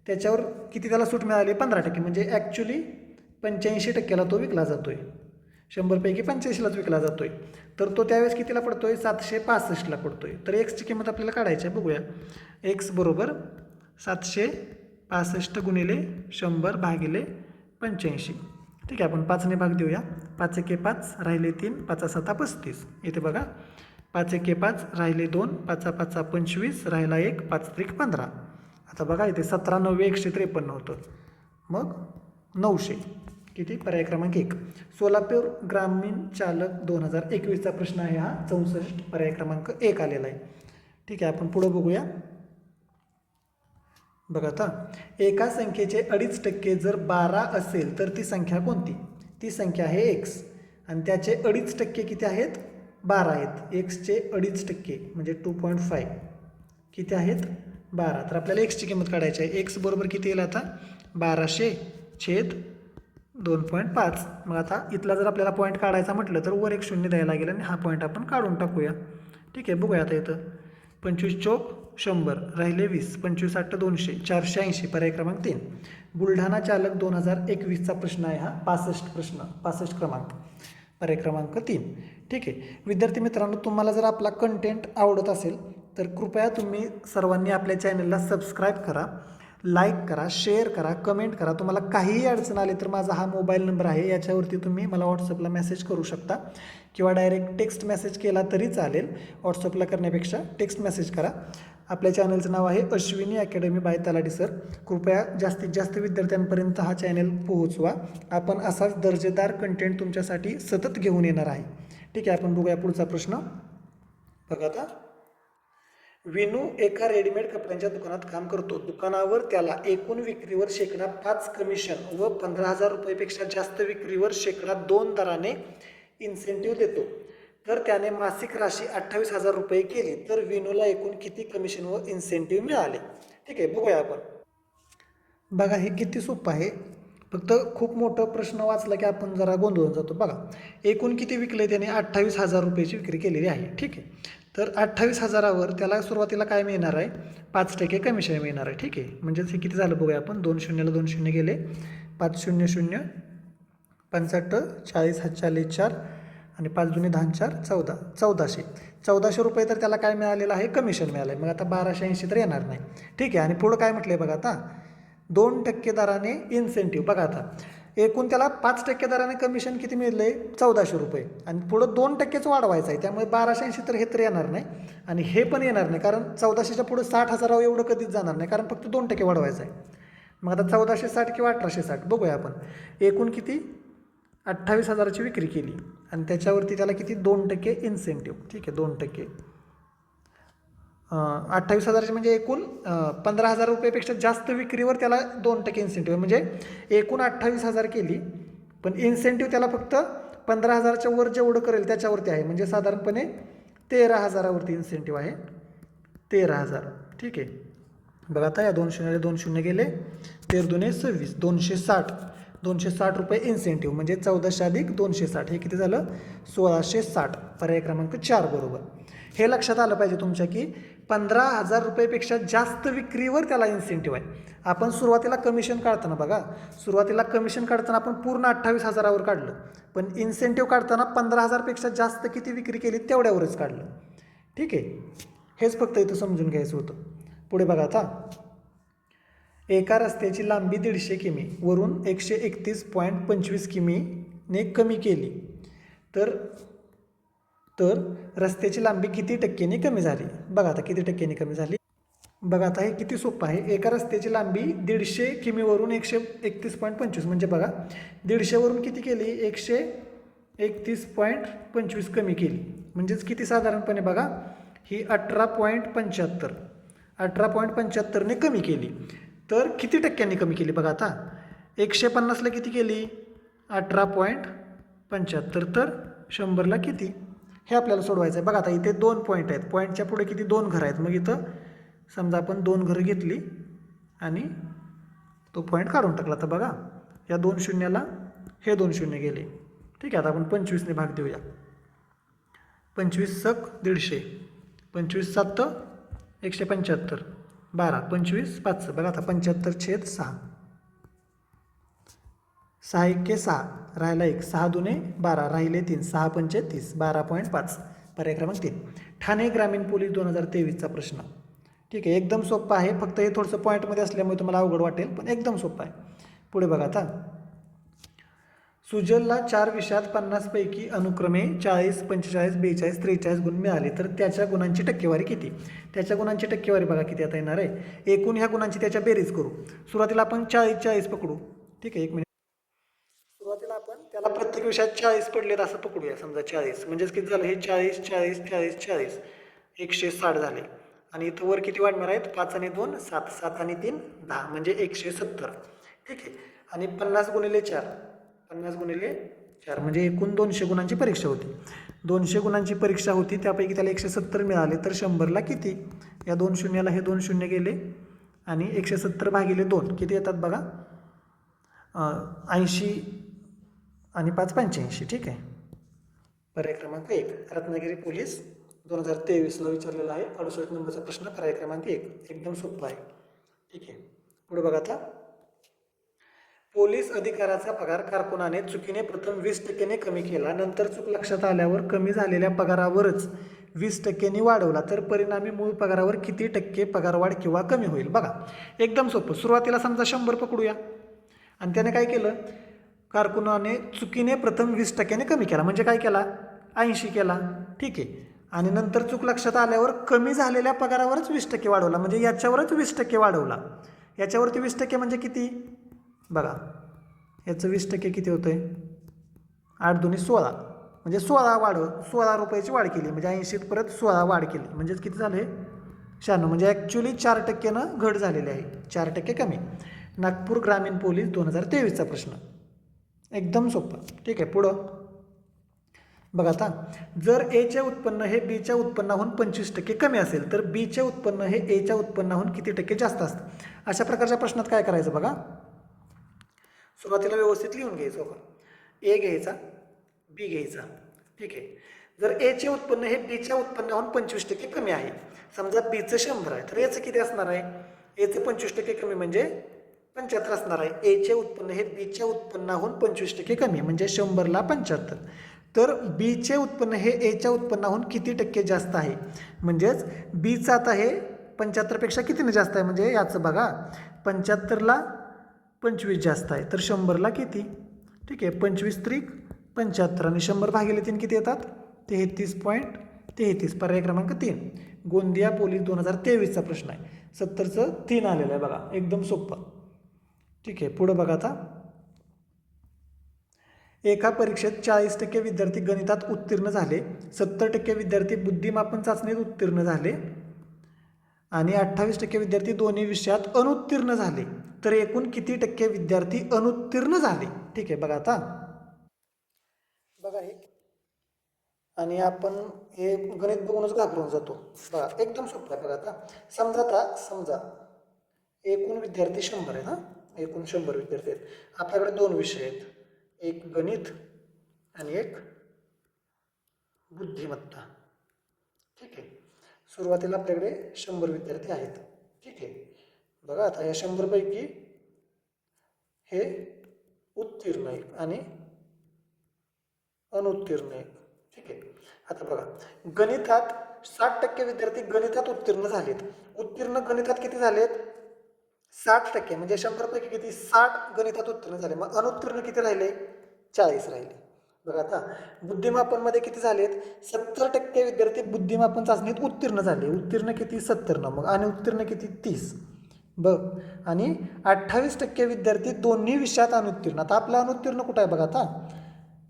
S1: त्याच्यावर किती त्याला सूट मिळाली, 15%, म्हणजे ॲक्च्युली 85%ला तो विकला जातोय, 100पैकी 85लाच विकला जातोय. तर तो त्यावेळेस कितीला पडतोय, 765ला पडतोय. तर एक्सची किंमत आपल्याला काढायची आहे. बघूया, एक्स बरोबर 765 गुणिले 100 भागिले 85. ठीक आहे, आपण 5ने भाग देऊया. 5 एके 5, राहिले 3, 5 7 35. इथे बघा, 5 एके 5, राहिले 2, 5 5 25, राहिला 1, 5 त्रिक 15. आता बघा, इथे 17 9 153 होतं, मग 900. किती? पर्याय क्रमांक 1. सोलापूर ग्रामीण चालक 2021चा प्रश्न आहे हा. 64 पर्याय क्रमांक 1 आलेला आहे. ठीक आहे, आपण पुढे बघूया. बघा आता, एका संख्येचे 2.5% जर 12 असेल तर ती संख्या कोणती? ती संख्या आहे x आणि त्याचे 2.5% किती आहेत? 12 आहेत. एक्सचे 2.5% म्हणजे 2.5 किती आहेत? 12. तर आपल्याला एक्सची किंमत काढायची आहे. एक्स बरोबर किती येईल आता? 1200/2.5. मग आता इथला जर आपल्याला पॉईंट काढायचा म्हटलं तर वर एक शून्य द्यायला लागेल आणि हा पॉईंट आपण काढून टाकूया. ठीक आहे, बघूया आता इथं. 25 चौक 100 राहिले 20, 25 8 200, 480 पर्याय क्रमांक 3. बुलढाणा चालक 2021चा प्रश्न आहे हा. 65 प्रश्न, 65 क्रमांक, पर्याय क्रमांक 3. ठीक आहे विद्यार्थी मित्रांनो, तुम्हाला जर आपला कंटेंट आवडत असेल तर कृपया तुम्ही सर्वांनी आपल्या चॅनलला सबस्क्राईब करा, लाईक करा, शेअर करा, कमेंट करा. तुम्हाला काहीही अडचण आली तर माझा हा मोबाईल नंबर आहे, याच्यावरती तुम्ही मला व्हॉट्सअपला मेसेज करू शकता किंवा डायरेक्ट टेक्स्ट मेसेज केला तरी चालेल. व्हॉट्सअपला करण्यापेक्षा टेक्स्ट मेसेज करा. आपल्या चॅनलचं नाव आहे अश्विनी अकॅडमी बाय तलाठी सर. कृपया जास्तीत जास्त विद्यार्थ्यांपर्यंत हा चॅनल पोहोचवा. आपण असाच दर्जेदार कंटेंट तुमच्यासाठी सतत घेऊन येणार आहे. ठीक आहे, आपण बघूया पुढचा प्रश्न. बघा आता, विनू एका रेडीमेड कपड्यांच्या दुकानात काम करतो. दुकानावर त्याला एकूण विक्रीवर (5% कमिशन व 15,000 रुपयेपेक्षा जास्त विक्रीवर (2% दराने इन्सेंटिव्ह देतो. तर त्याने मासिक राशी 28,000 रुपये केली तर विनूला एकूण किती कमिशन व इन्सेंटिव्ह मिळाले? ठीक आहे, बघूया आपण. बघा, हे किती सोपं आहे. फक्त खूप मोठं प्रश्न वाचला की आपण जरा गोंधळून जातो. बघा, एकूण किती विकले? त्याने 28,000 रुपयाची विक्री केलेली आहे. ठीक आहे, तर 28,000वर त्याला सुरुवातीला काय मिळणार आहे? 5% कमिशन मिळणार आहे. ठीक आहे, म्हणजेच हे किती झालं बघूया आपण. 2 शून्याला 2 शून्य गेले, 5 0 0 65 40 हातचे 4 आणि 5 दुने 10 4 14, 1400 रुपये तर त्याला काय मिळालेलं आहे? कमिशन मिळालं आहे. मग आता 1280 तर येणार नाही. ठीक आहे, आणि पुढं काय म्हटलं आहे बघा आता, 2% दराने इन्सेंटिव्ह. बघा आता, एकूण त्याला 5% दराने कमिशन किती मिळलं आहे? 1400 रुपये, आणि पुढं 2%च वाढवायचं आहे. त्यामुळे 1280 तर हे तर येणार नाही आणि हे पण येणार नाही, कारण 1400च्या पुढं 60,000 एवढं कधीच जाणार नाही, कारण फक्त 2% वाढवायचं आहे. मग आता 1460 किंवा 1860 बघूया आपण. एकूण किती? 28,000ची विक्री केली आणि त्याच्यावरती त्याला किती? 2% इन्सेंटिव्ह. ठीक आहे, 2%. 28,000चे म्हणजे एकूण 15,000 रुपयेपेक्षा जास्त विक्रीवर त्याला 2% इन्सेंटिव्ह, म्हणजे एकूण 28,000 केली पण इन्सेंटिव्ह त्याला फक्त 15,000च्या वर जेवढं करेल त्याच्यावरती आहे, म्हणजे साधारणपणे 13,000वरती इन्सेंटिव्ह आहे. 13,000. ठीक आहे, बघा आता, या 2 शून्याला 2 शून्य गेले, 13 दुने 26, 260 रुपये इन्सेंटिव्ह, म्हणजे 1400 अधिक 260 हे किती झालं? 1660. पर्याय क्रमांक 4 बरोबर. हे लक्षात आलं पाहिजे तुमच्या की 15,000 रुपयेपेक्षा जास्त विक्रीवर त्याला इन्सेंटिव्ह आहे. आपण सुरुवातीला कमिशन काढताना बघा, सुरुवातीला कमिशन काढताना आपण पूर्ण 28,000वर काढलं, पण इन्सेंटिव्ह काढताना 15,000पेक्षा जास्त किती विक्री केली तेवढ्यावरच काढलं. ठीक आहे, हेच फक्त इथं समजून घ्यायचं होतं. पुढे बघा आता, एका रस्त्याची लांबी 150 किमी वरून 131.25 किमीने कमी केली तर रस्त्याची लांबी किती टक्क्यांनी कमी झाली? बघा आता, किती टक्क्यांनी कमी झाली? बघा आता, हे किती सोपं आहे. एका रस्त्याची लांबी 150 किमीवरून 131.25, म्हणजे बघा 150वरून किती केली? 131.25 कमी केली, म्हणजेच किती साधारणपणे बघा, ही 18.75ने कमी केली. तर किती टक्क्यांनी कमी केली? बघा आता, 150ला किती केली? 18.75, तर 100ला किती? हे आपल्याला सोडवायचं आहे. बघा आता, इथे 2 पॉईंट आहेत, पॉईंटच्या पुढे किती? 2 घरं आहेत. मग इथं समजा आपण 2 घरं घेतली आणि तो पॉईंट काढून टाकला. तर बघा, या 2 शून्याला हे 2 शून्य गेले. ठीक आहे, आता आपण 25ने भाग देऊया. 25 सक 150, 25 7 175, 12, 25 5. बघा आता, 75/6, 6 1 6 राहिला 1, 6 दुने 12 राहिले 3, 6 पंचे 30, 12.5. पर्याय क्रमांक 3. ठाणे ग्रामीण पोलीस 2023चा प्रश्न. ठीक आहे, एकदम सोपं आहे. फक्त हे थोडंसं पॉईंटमध्ये असल्यामुळे तुम्हाला अवघड वाटेल, पण एकदम सोपं आहे. पुढे बघा आता, सुजलला 4 विषयात 50 पैकी अनुक्रमे 40, 45, 42, 43 गुण मिळाले तर त्याच्या गुणांची टक्केवारी किती? त्याच्या गुणांची टक्केवारी बघा किती आता येणार आहे. एकूण ह्या गुणांची त्याच्या बेरीज करू. सुरुवातीला आपण 40 पकडू. ठीक आहे, 1 मिनिट. त्याला प्रत्येक विषयात 40 पडलेत असं पकडूया. समजा 40 म्हणजेच किती झालं हे 40 40 40 40 160 झाले. आणि इथं वर किती वाढणार आहेत? 5 आणि 2 7 7 आणि 3 10 म्हणजे 170. ठीक आहे. आणि 50 गुणिले 4 50 गुणिले 4 म्हणजे एकूण 200 गुणांची परीक्षा होती. 200 गुणांची परीक्षा होती, त्यापैकी त्याला 170 मिळाले. तर 100ला किती? या 2 शून्याला हे 2 शून्य गेले आणि 170 भागिले 2 किती येतात बघा? 80 आणि 5 85. ठीक आहे. पर्याय क्रमांक 1 रत्नागिरी पोलीस 2023ला विचारलेला आहे. 68 नंबरचा प्रश्न पर्याय क्रमांक 1 एकदम सोपा आहे. ठीक आहे. पुढे बघा आता, पोलीस अधिकाऱ्याचा पगार कारकुनाने चुकीने प्रथम 20% कमी केला, नंतर चूक लक्षात आल्यावर कमी झालेल्या पगारावरच 20% वाढवला, तर परिणामी मूळ पगारावर किती टक्के पगारवाढ किंवा कमी होईल? बघा एकदम सोपं. सुरुवातीला समजा 100 पकडूया आणि त्याने काय केलं? कारकुनाने चुकीने प्रथम 20% कमी केला म्हणजे काय केला? 80 केला. ठीक आहे. आणि नंतर चूक लक्षात आल्यावर कमी झालेल्या पगारावरच 20% वाढवला म्हणजे याच्यावरच 20% वाढवला. याच्यावरती 20% म्हणजे किती? बघा याचं 20% किती होतं आहे? 8 दुनी 16 म्हणजे 16 रुपयाची वाढ केली म्हणजे 80त परत 16 वाढ केली म्हणजेच किती झाले? 96 म्हणजे ॲक्च्युली 4%नं घट झालेली आहे. 4% कमी. नागपूर ग्रामीण पोलीस 2023चा प्रश्न एकदम सोपा. ठीक आहे. पुढं बघा आता, जर एचे उत्पन्न हे बीच्या उत्पन्नाहून 25% कमी असेल तर बीचे उत्पन्न हे एच्या उत्पन्नाहून किती टक्के जास्त असतं? अशा प्रकारच्या प्रश्नात काय करायचं बघा, सुरुवातीला व्यवस्थित लिहून घ्यायचं बघा. ए घ्यायचा, बी घ्यायचा. ठीक आहे. जर एचे उत्पन्न हे बीच्या उत्पन्नाहून 25% कमी आहे, समजा बीचं 100 आहे तर याचं किती असणार आहे? एचं 25% कमी म्हणजे 75 असणार आहे. एचे उत्पन्न हे बीच्या उत्पन्नाहून 25% कमी म्हणजे 100ला 75. तर बीचे उत्पन्न हे एच्या उत्पन्नाहून किती टक्के जास्त आहे? म्हणजेच बीचं आता हे 75पेक्षा कितीनं जास्त आहे म्हणजे याचं बघा 75ला 25 जास्त आहे तर 100ला किती? ठीक आहे. 25 त्रिक 75 आणि 100 भागिले 3 किती येतात? 33.33. पर्याय क्रमांक 3 गोंदिया पोलीस 2023चा प्रश्न आहे. 70चं 3 आलेलं आहे बघा एकदम सोपं. ठीक आहे. पुढं बघा आता, एका परीक्षेत 40% विद्यार्थी गणितात उत्तीर्ण झाले, 70% विद्यार्थी बुद्धिमापन चाचणीत उत्तीर्ण झाले आणि 28% विद्यार्थी दोन्ही विषयात अनुत्तीर्ण झाले, तर एकूण किती टक्के विद्यार्थी अनुत्तीर्ण झाले? ठीक आहे. बघा आता, बघा हे आणि आपण हे गणित बघूनच घाबरून जातो. बघा एकदम सोपं आहे. बघा आता, समजा एकूण विद्यार्थी 100 आहेत. एकूण 100 विद्यार्थी आहेत. आपल्याकडे 2 विषय आहेत, एक गणित आणि एक बुद्धिमत्ता. ठीक आहे. सुरुवातीला आपल्याकडे 100 विद्यार्थी आहेत. ठीक आहे. बघा आता या 100 पैकी हे उत्तीर्ण आहेत आणि अनुत्तीर्ण आहेत. ठीक आहे. आता बघा, गणितात 60% विद्यार्थी गणितात उत्तीर्ण झालेत. उत्तीर्ण गणितात किती झालेत? 60% म्हणजे 100 पैकी किती? 60 गणितात उत्तीर्ण झाले. मग अनुत्तीर्ण किती राहिले? 40 राहिले. बघा आता, बुद्धिमापनमध्ये किती झालेत? 70% विद्यार्थी बुद्धिमापन चाचणीत उत्तीर्ण झाले. उत्तीर्ण किती? 70. मग अनुत्तीर्ण किती? 30. बघ. आणि 28% विद्यार्थी दोन्ही विषयात अनुत्तीर्ण. आता आपलं अनुत्तीर्ण कुठं आहे बघा आता?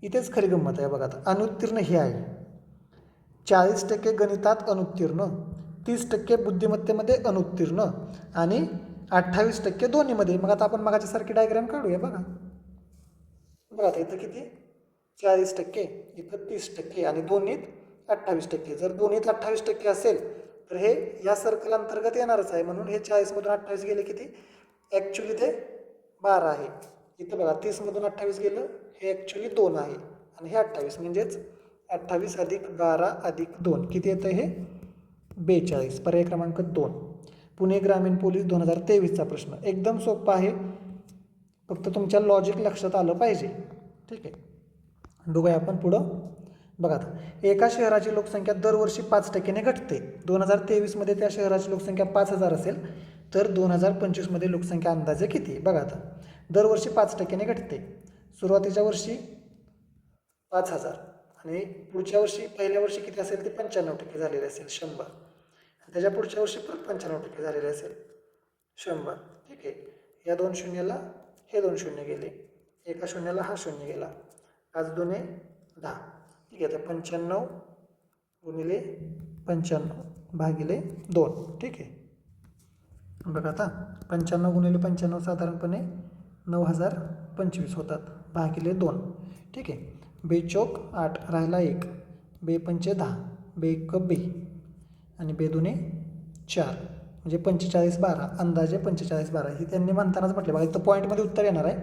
S1: इथेच खरी गंमत आहे बघा. आता अनुत्तीर्ण हे आहे 40% गणितात अनुत्तीर्ण, 30% बुद्धिमत्तेमध्ये अनुत्तीर्ण आणि 28% दोन्हीमध्ये. मग आता आपण मगाच्यासारखी डायग्राम काढूया बघा. बघा आता इथं किती? 40%, इथं 30% आणि दोन्हीत 28%. जर दोन्हीत 28% असेल तर हे या सर्कल अंतर्गत येणारच आहे. म्हणून हे 40मधून 28 गेले किती? ॲक्च्युली ते 12 आहे. इथं बघा 30मधून 28 गेलं, हे ॲक्च्युली 2 आहे आणि हे 28 म्हणजेच 28 अधिक 12 अधिक 2 किती येतं? हे 42. पर्याय क्रमांक 2 पुणे ग्रामीण पोलीस 2023चा प्रश्न एकदम सोपा आहे, फक्त तुमच्या लॉजिक लक्षात आलं पाहिजे. ठीक आहे. बघूया आपण पुढं. बघा आता, एका शहराची लोकसंख्या दरवर्षी 5%ने घटते. 2023मध्ये त्या शहराची लोकसंख्या 5000 असेल तर 2025मध्ये लोकसंख्या अंदाजे किती? बघा आता, दरवर्षी 5%ने घटते. सुरुवातीच्या वर्षी 5000 आणि पुढच्या वर्षी पहिल्या वर्षी किती असेल? ते 95% झालेले असेल 100. त्याच्या पुढच्या वर्षी परत 95% झालेले असेल 100. ठीक आहे. या 2 शून्याला हे 2 शून्य गेले, एका शून्याला हा शून्य गेला 5 दुने 10. ठीक आहे, तर 95 गुणिले 95 भागिले 2. ठीक आहे, बघा आता 95 गुणिले 95 साधारणपणे 9025 होतात भागिले 2. ठीक आहे, बे चौक 8 राहिला 1, बे पंचे 10, बे एक बे आणि बे दुने 4 म्हणजे 45 12. अंदाजे 45 12 ही त्यांनी म्हणतानाच म्हटलं. बघा इथं पॉईंटमध्ये उत्तर येणार आहे,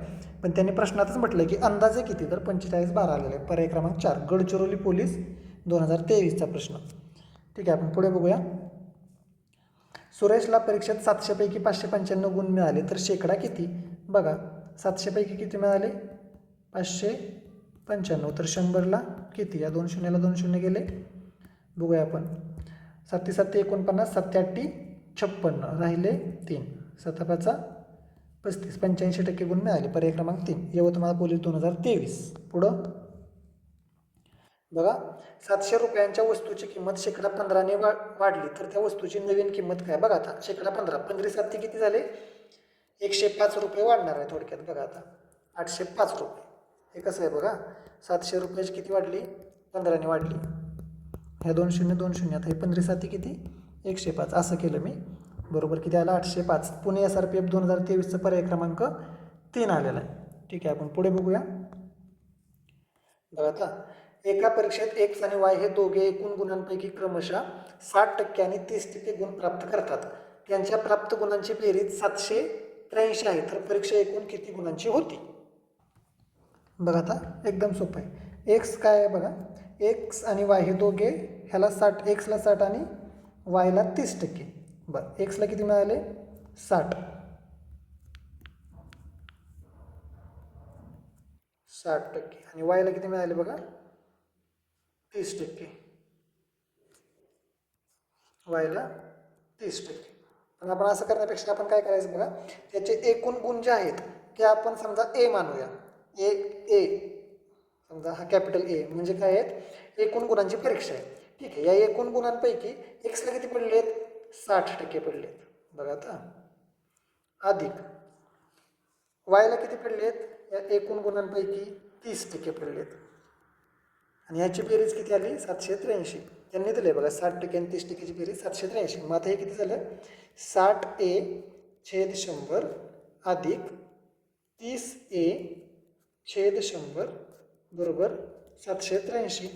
S1: पण त्यांनी प्रश्नातच म्हटलं की अंदाजे किती, तर 45 12 आलेलं आहे. पर्याय क्रमांक 4 गडचिरोली पोलीस 2023चा प्रश्न. ठीक आहे, आपण पुढे बघूया. सुरेशला परीक्षेत 700 पैकी 595 गुण मिळाले तर शेकडा किती. बघा 700 पैकी किती मिळाले, 595, तर 100ला किती, या 2 शून्याला 2 शून्य गेले. बघूया आपण. 7 7 49, 7 8 56 राहिले 3, 7 5 35, 85% गुण मिळाले. पर्याय क्रमांक 3 यवतमाळ पोलीस 2023. पुढं बघा 700 रुपयांच्या वस्तूची किंमत शेकडा 15ने वाढली तर त्या वस्तूची नवीन किंमत काय. बघा आता शेकडा 15, 15 7 किती झाले, 105 रुपये वाढणार आहे थोडक्यात. बघा आता 805 रुपये. हे कसं आहे बघा, 700 रुपयाची किती वाढली, 15ने वाढली. ह्या 2 शून्य 2 शून्य, आता हे 15 7 किती, 105. असं केलं मी, बरोबर किती आला, 805. पुणे SRPF 2023चा पर्याय क्रमांक 3 आलेला आहे. ठीक आहे, आपण पुढे बघूया. बघा आता एका परीक्षेत X आणि Y हे दोघे एकूण गुणांपैकी क्रमशः 60% आणि 30% गुण प्राप्त करतात. त्यांच्या प्राप्त गुणांची बेरीज 783 आहे, तर परीक्षा एकूण किती गुणांची होती. बघा आता एकदम सोपं आहे. X काय आहे बघा, X आणि Y हे दोघे, ह्याला 60, Xला 60 आणि Yला 30%. बरं, Xला किती मिळाले, 60 आणि Yला किती मिळाले बघा, 30%. Yला 30%. पण आपण असं करण्यापेक्षा आपण काय करायचं बघा, त्याचे एकूण गुण जे आहेत ते आपण समजा A मानूया. ए समजा हा कॅपिटल A म्हणजे काय आहेत, एकूण गुणांची परीक्षा आहे. ठीक आहे, या एकूण गुणांपैकी Xला किती पडलेत, 60% पडलेत. बघा आता अधिक Yला किती पडलेत, या एकूण गुणांपैकी 30% पडलेत. आणि ह्याची बेरीज किती आली, 783. त्यांनी दिले बघा 60% आणि 30%ची बेरीज 783. मग आता हे किती झालं, 60A/100 अधिक 30A/100 बरोबर 783.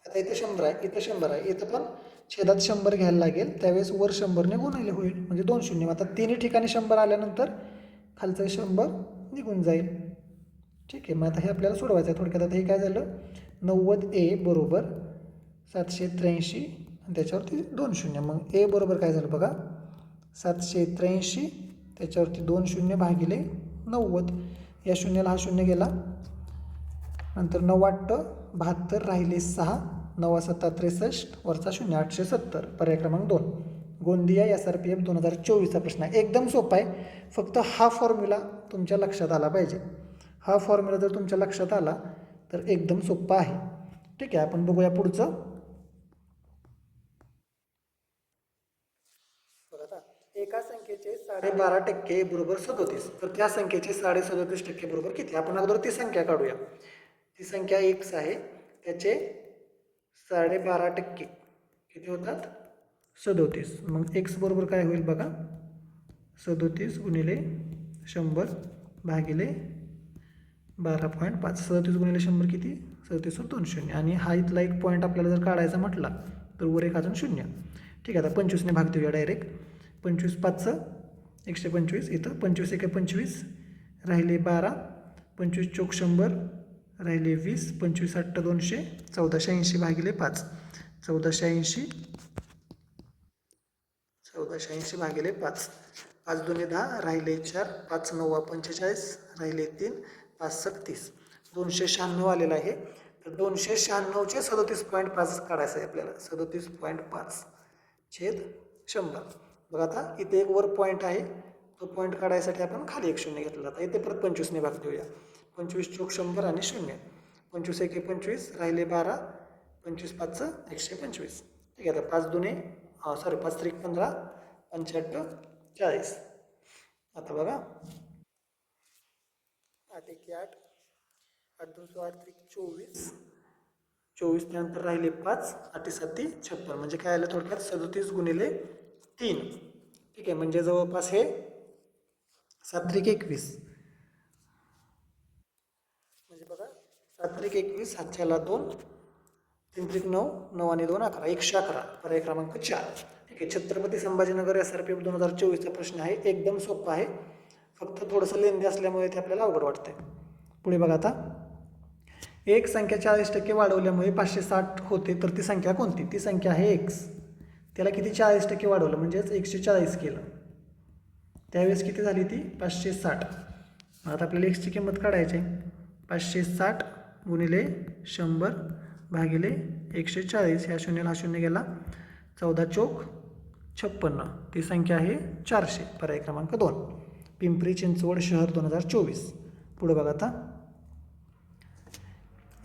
S1: आता इथे 100 आहे, इथं 100 आहे, इथं पण छेदात 100 घ्यायला लागेल. त्यावेळेस वर 100ने गुणिले होईल, म्हणजे 2 शून्य. आता तिन्ही ठिकाणी 100 आल्यानंतर खालचं 100 निघून जाईल. ठीक आहे, मग आता हे आपल्याला सोडवायचं आहे थोडक्यात. आता हे काय झालं, 90A बरोबर 783 आणि त्याच्यावरती 2 शून्य. मग A बरोबर काय झालं बघा, 783 त्याच्यावरती 2 शून्य भागिले 90. या शून्याला हा शून्य गेला, नंतर 9 8 72 राहिले 6, 9 7 63 वरचा शून्य 870. पर्याय क्रमांक 2 गोंदिया SRPF 2024चा प्रश्न आहे. एकदम सोपा आहे, फक्त हा फॉर्म्युला तुमच्या लक्षात आला पाहिजे. हा फॉर्म्युला जर तुमच्या लक्षात आला तर एकदम सोपा आहे. ठीक आहे, आपण बघूया पुढचं. बघा आता एका संख्येचे 12.5% बरोबर 37, तर त्या संख्येचे 37.5% बरोबर किती. आपण अगोदर ती संख्या काढूया. ती संख्या X आहे, त्याचे 12.5% किती होतात, 37. मग X बरोबर काय होईल बघा, 37 गुणिले 100 भागिले 12.5. 37 गुणिले 100 किती, 37 वर 2 शून्य. आणि हा इथला एक पॉईंट आपल्याला जर काढायचा म्हटला तर वर एक अजून शून्य. ठीक आहे, आता 25ने भाग देऊया डायरेक्ट. 25 5 125, इथं 25 1 25 राहिले 12, 25 चौक 100 राहिले 20, 25 8 200, 1480 भागिले 5, 1480 भागिले 5, 5 2 10 राहिले 4, 5 9 45 राहिले 3, 5 30, 296 आलेला आहे. तर 296चे 37.5 काढायचं आहे आपल्याला. 37.5 छेद 100. बघा आता इथे एक वर पॉईंट आहे, तो पॉईंट काढायसाठी आपण खाली एक शून्य घेतला. आता इथे परत 25ने भाग देऊया. 25 चौक 100 आणि शून्य, 25 1 25 राहिले 12, 25 5 125. ठीक आहे, आता 5 3 15, 85 40. आता बघा 8 1 8, 8 2 8 त्रिक 24, 24 त्यानंतर राहिले 5, 8 7 56, म्हणजे काय आलं थोडक्यात 37 गुणिले 3. ठीक आहे, म्हणजे जवळपास हे 7 त्रिक 21, म्हणजे बघा 7 त्रिक 21, 7 2, 3 त्रिक 9, 9 आणि 2 11, 111, पर्याय क्रमांक 4. ठीक आहे, छत्रपती संभाजीनगर SRPF 2024चा प्रश्न आहे, एकदम सोपा आहे, फक्त थोडंसं लेंदी असल्यामुळे ते आपल्याला अवघड वाटतंय. पुढे बघा आता, एक संख्या 40% वाढवल्यामुळे 560 होते, तर ती संख्या कोणती? ती संख्या आहे x. त्याला किती 40% वाढवलं म्हणजेच 140 केलं, त्यावेळेस किती झाली ती 560. आता आपल्याला x ची किंमत काढायची आहे. 560 गुणिले 100 भागिले 140, ह्या शून्याला हा शून्य गेला, 14 चौक 56, ती संख्या आहे 400, पर्याय क्रमांक 2. पिंपरी चिंचवड शहर 2024. पुढे बघा आता,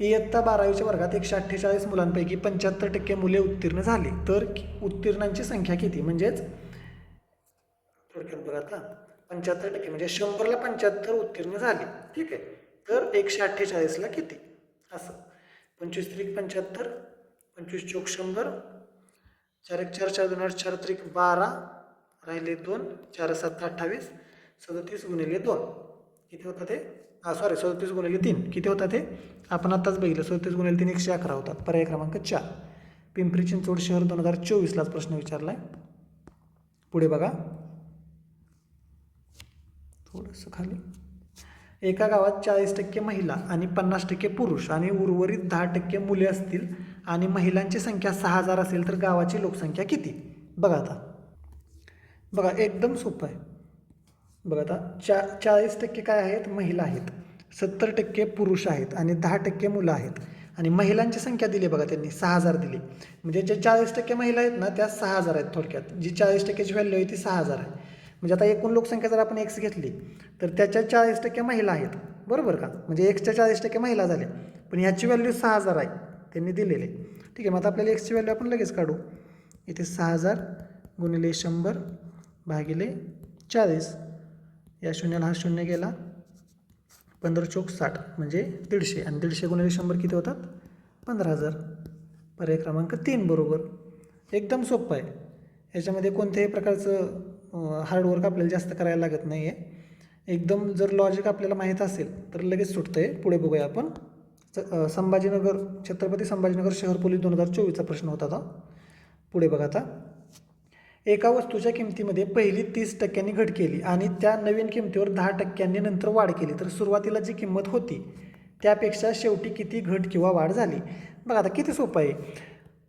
S1: इयत्ता 12वीच्या वर्गात 148 मुलांपैकी 75% मुले उत्तीर्ण झाली, तर उत्तीर्णांची संख्या किती? म्हणजेच थोडक्यात बघा आता, 75% म्हणजे 100ला 75 उत्तीर्ण झाली. ठीक आहे, तर 148ला किती? असं 25 त्रिक 75, 25 चौक 100, 4 1 4 4 2 8 4 त्रिक 12, राहिले 2, 4 7 28, 37 गुणिले 2 किती होतं ते? 37 गुणिले 3 किती होतात ते? आपण आत्ताच बघितलं, 37 गुणिले 3 111 होतात, पर्याय क्रमांक 4. पिंपरी चिंचवड शहर 2024लाच प्रश्न विचारलाय. पुढे बघा थोडंसं खाली, एका गावात 40% महिला आणि 50% पुरुष आणि उर्वरित 10% मुले असतील आणि महिलांची संख्या 6000 असेल, तर गावाची लोकसंख्या किती? बघा आता, बघा एकदम सोपं आहे. बघा आता, 40% काय आहेत? महिला आहेत, 70% पुरुष आहेत आणि 10% मुलं आहेत, आणि महिलांची संख्या दिली बघा त्यांनी 6000 दिली, म्हणजे जे 40% महिला आहेत ना त्या 6000 आहेत. थोडक्यात जी 40%ची व्हॅल्यू आहे ती 6000 आहे. म्हणजे आता एकूण लोकसंख्या जर आपण x घेतली तर त्याच्या 40% महिला आहेत, बरोबर का? म्हणजे xच्या 40% महिला झाल्या, पण ह्याची व्हॅल्यू 6000 आहे त्यांनी दिलेले. ठीक आहे, मग आता आपल्याला x ची व्हॅल्यू आपण लगेच काढू. इथे 6000 गुणिले 100 भागिले 40, या शून्याला हा शून्य गेला, 15 चौक 60 म्हणजे 150, आणि 150 गुणिले 100 किती होतात? 15000, पर्याय क्रमांक 3 बरोबर. एकदम सोपं आहे, याच्यामध्ये कोणत्याही प्रकारचं हार्डवर्क आपल्याला जास्त करायला लागत नाही आहे. एकदम जर लॉजिक आपल्याला माहीत असेल तर लगेच सुटतं आहे. पुढे बघूया आपण, संभाजीनगर छत्रपती संभाजीनगर शहर पोलीस 2024चा प्रश्न होता आता. पुढे बघा आता, एका वस्तूच्या किमतीमध्ये पहिली 30% घट केली आणि त्या नवीन किमतीवर 10% नंतर वाढ केली, तर सुरुवातीला जी किंमत होती त्यापेक्षा शेवटी किती घट किंवा वाढ झाली? बघा आता किती सोपं आहे.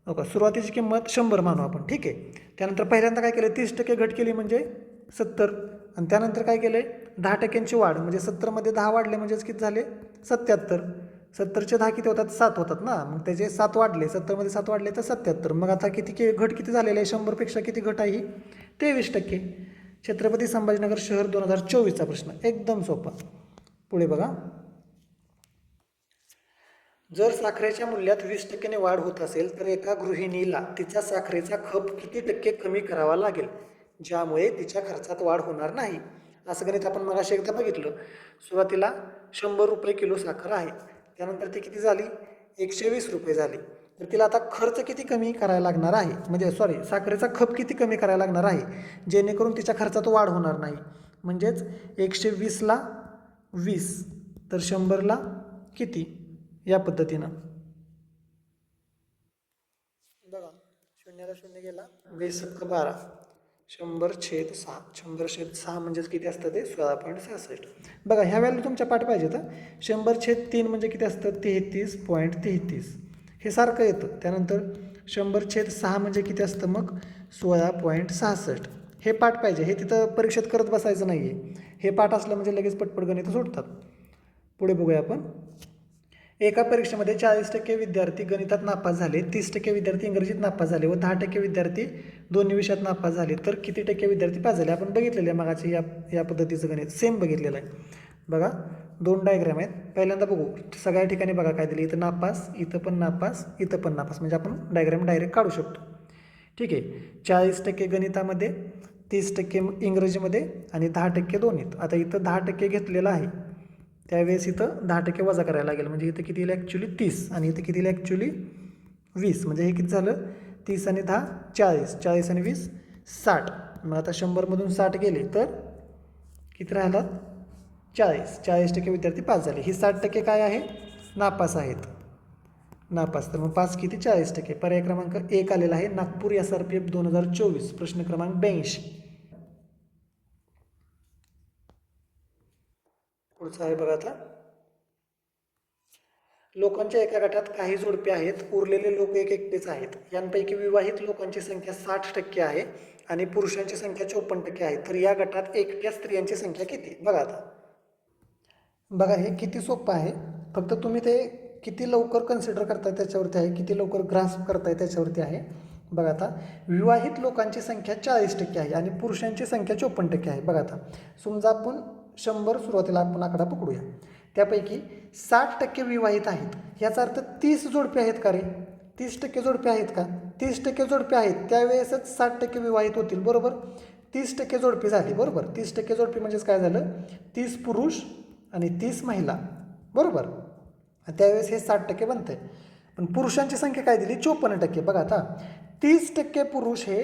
S1: बघा, सुरुवातीची किंमत 100 मानू आपण, ठीक आहे. त्यानंतर पहिल्यांदा काय केलं? 30% घट केली म्हणजे 70, आणि त्यानंतर काय केलं? 10%ची वाढ, म्हणजे 70मध्ये 10 वाढले म्हणजेच किती झाले? 77. 70चे 10 किती होतात? 7 होतात ना, मग त्याचे 7 वाढले, 70मध्ये 7 वाढले तर 77. मग आता किती घट किती झालेला आहे? 100पेक्षा किती घट आहे? 23%. छत्रपती संभाजीनगर शहर 2024चा प्रश्न एकदम सोपा. पुढे बघा, जर साखरेच्या मूल्यात 20% वाढ होत असेल तर एका गृहिणीला तिचा साखरेचा खप किती टक्के कमी करावा लागेल, ज्यामुळे तिच्या खर्चात वाढ होणार नाही? असं गणित आपण मगाशी एकदा बघितलं. सुरुवातीला 100 रुपये किलो साखर आहे, त्यानंतर ती किती झाली? 120 रुपये झाली, तर तिला आता खर्च किती कमी करायला लागणार आहे, म्हणजे साखरेचा खप किती कमी करायला लागणार आहे जेणेकरून तिच्या खर्चात वाढ होणार नाही? म्हणजेच 120ला 20 तर 100ला किती? या पद्धतीनं बघा, शून्याला शून्य गेला, 20 × 12, 100/6, 100/6 म्हणजेच किती असतं ते? 16.66. बघा, ह्या व्हॅल्यू तुमच्या पाठ पाहिजे तर 100/3 म्हणजे किती असतं? 33.33. हे सारखं येतं. त्यानंतर 100/6 म्हणजे किती असतं? मग 16.66. हे पाठ पाहिजे, हे तिथं परीक्षेत करत बसायचं नाही आहे. हे पाठ असलं म्हणजे लगेच पटपट गणितं सुटतात. पुढे बघूया आपण, एका परीक्षेमध्ये 40% विद्यार्थी गणितात नापास झाले, 30% विद्यार्थी इंग्रजीत नापास झाले व 10% विद्यार्थी दोन्ही विषयात नापास झाले, तर किती टक्के विद्यार्थी पास झाले? आपण बघितलेलं आहे मागाचे या पद्धतीचं गणित सेम बघितलेलं आहे. बघा, 2 डायग्राम आहेत. पहिल्यांदा बघू, सगळ्या ठिकाणी बघा काय दिली, इथं नापास, इथं पण नापास, इथं पण नापास, म्हणजे आपण डायग्राम डायरेक्ट काढू शकतो. ठीक आहे, 40% गणितामध्ये, 30% इंग्रजीमध्ये आणि 10% दोन्हीत. आता इथं 10% घेतलेलं आहे, त्यावेळेस इथं 10% वजा करायला लागेल. म्हणजे इथं किती येईल ॲक्च्युली 30 आणि इथं किती येईल ॲक्च्युली 20. म्हणजे हे किती झालं 30 आणि 10 40, 40 आणि 20 60. मग आता 100मधून 60 गेले तर किती राहिला 40. 40% विद्यार्थी पास झाले. ही 60% काय आहे नापास आहेत. नापास. तर मग पास किती 40%. पर्याय क्रमांक 1 आलेला आहे. नागपूर SRPF 2024 प्रश्न क्रमांक 82. पुढचा आहे बघा आता. लोकांच्या एका गटात काही जोडपे आहेत, उरलेले लोक एकटेच आहेत. यांपैकी विवाहित लोकांची संख्या 60% आहे आणि पुरुषांची संख्या 54% आहे. तर या गटात एकट्या स्त्रियांची संख्या किती. बघा आता. बघा हे किती सोपं आहे. फक्त तुम्ही ते किती लवकर कन्सिडर करताय त्याच्यावरती आहे, किती लवकर ग्रास्प करताय त्याच्यावरती आहे. बघा आता विवाहित लोकांची संख्या 40% आहे आणि पुरुषांची संख्या 54% आहे. बघा आता समजा आपण 100 सुरुवातीला आपण आकडा पकडूया. त्यापैकी 60% विवाहित आहेत. याचा अर्थ 30 जोडपे आहेत का रे. 30% जोडपे आहेत का. 30% जोडपे आहेत त्यावेळेसच 60% विवाहित होतील. बरोबर. 30% जोडपी झाली. बरोबर. 30% जोडपी म्हणजेच काय झालं 30 पुरुष आणि 30 महिला. बरोबर. त्यावेळेस हे 60% बनतंय. पण पुरुषांची संख्या काय दिली 54%. बघा आता 30% पुरुष हे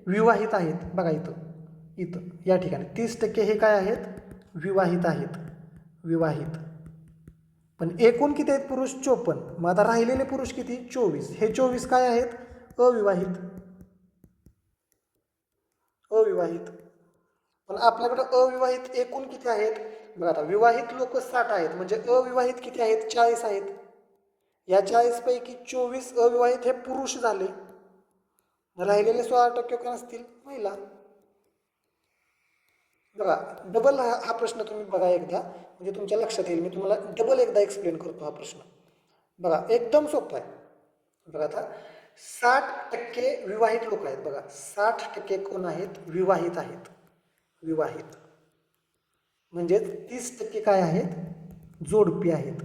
S1: विवाहित आहेत. बघा इथं या ठिकाणी 30% हे काय आहेत विवाहित आहेत. विवाहित. पण एकूण किती आहेत पुरुष 54. मग आता राहिलेले पुरुष किती 24. हे 24 काय आहेत अविवाहित. अविवाहित. पण आपल्याकडे अविवाहित एकूण किती आहेत. बघा आता विवाहित लोक 60 आहेत म्हणजे अविवाहित किती आहेत 40 आहेत. या 40 पैकी 24 अविवाहित हे पुरुष झाले. राहिलेले 16% कोण असतील महिला. बघा डबल हा प्रश्न तुम्ही बघा एकदा म्हणजे तुमच्या लक्षात येईल. मी तुम्हाला डबल एकदा एक्सप्लेन करतो हा प्रश्न. बघा एकदम सोपा आहे. बघा आता 60% विवाहित लोक आहेत. बघा 60% कोण आहेत विवाहित आहेत. विवाहित म्हणजेच 30% काय आहेत जोडपी आहेत.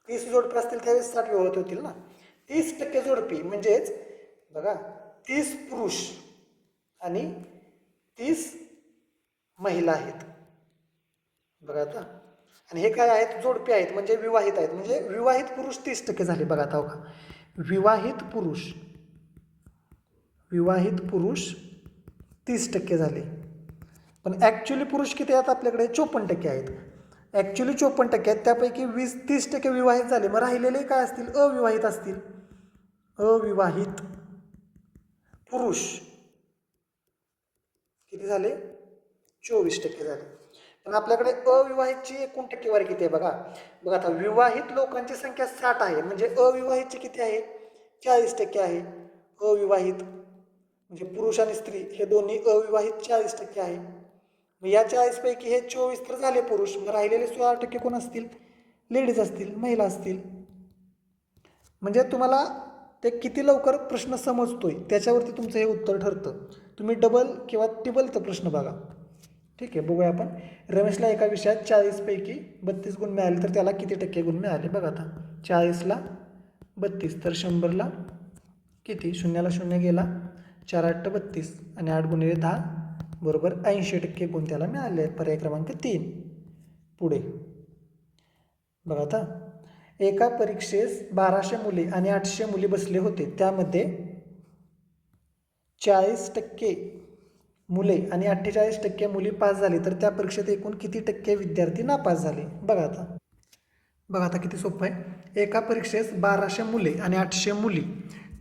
S1: 30 जोडपी असतील त्यावेळेस 60 विवाहित होतील ना. 30% जोडपी म्हणजेच बघा 30 पुरुष आणि 30 महिला आहेत. बघा आता आणि हे काय आहेत जोडपे आहेत म्हणजे विवाहित आहेत. म्हणजे विवाहित पुरुष 30% झाले. बघा आता बघा विवाहित पुरुष 30% झाले. पण ॲक्च्युली पुरुष किती आहेत आपल्याकडे 54% आहेत. ॲक्च्युली 54% आहेत त्यापैकी 30% विवाहित झाले. मग राहिलेले काय असतील अविवाहित असतील. अविवाहित पुरुष किती झाले 24% झाले. पण आपल्याकडे अविवाहितची एकूण टक्केवारी किती आहे बघा. बघा आता विवाहित लोकांची संख्या 60 आहे म्हणजे अविवाहितची किती आहे 40% आहे. अविवाहित म्हणजे पुरुष आणि स्त्री हे दोन्ही अविवाहित 40% आहे. मग या 40 पैकी हे 24 तर झाले पुरुष. मग राहिलेले 16% कोण असतील लेडीज असतील महिला असतील. म्हणजे तुम्हाला ते किती लवकर प्रश्न समजतोय त्याच्यावरती तुमचं हे उत्तर ठरतं. तुम्ही डबल किंवा टिबलचा प्रश्न बघा. ठीक आहे बघूया आपण. रमेशला एका विषयात 40 पैकी 32 गुण मिळाले तर त्याला किती टक्के गुण मिळाले. बघा आता 40ला 32 तर 100ला किती शून्याला शून्य गेला 4 8 32 आणि 8 गुणिले 10 बरोबर 80% गुण त्याला मिळाले आहेत. पर्याय क्रमांक 3. पुढे बघा आता एका परीक्षेस 1200 मुले आणि 800 मुली बसले होते. त्यामध्ये 40% मुले आणि 48% मुली पास झाली तर त्या परीक्षेत एकूण किती टक्के विद्यार्थी नापास झाले. बघा आता किती सोपं आहे. एका परीक्षेस 1200 मुले आणि 800 मुली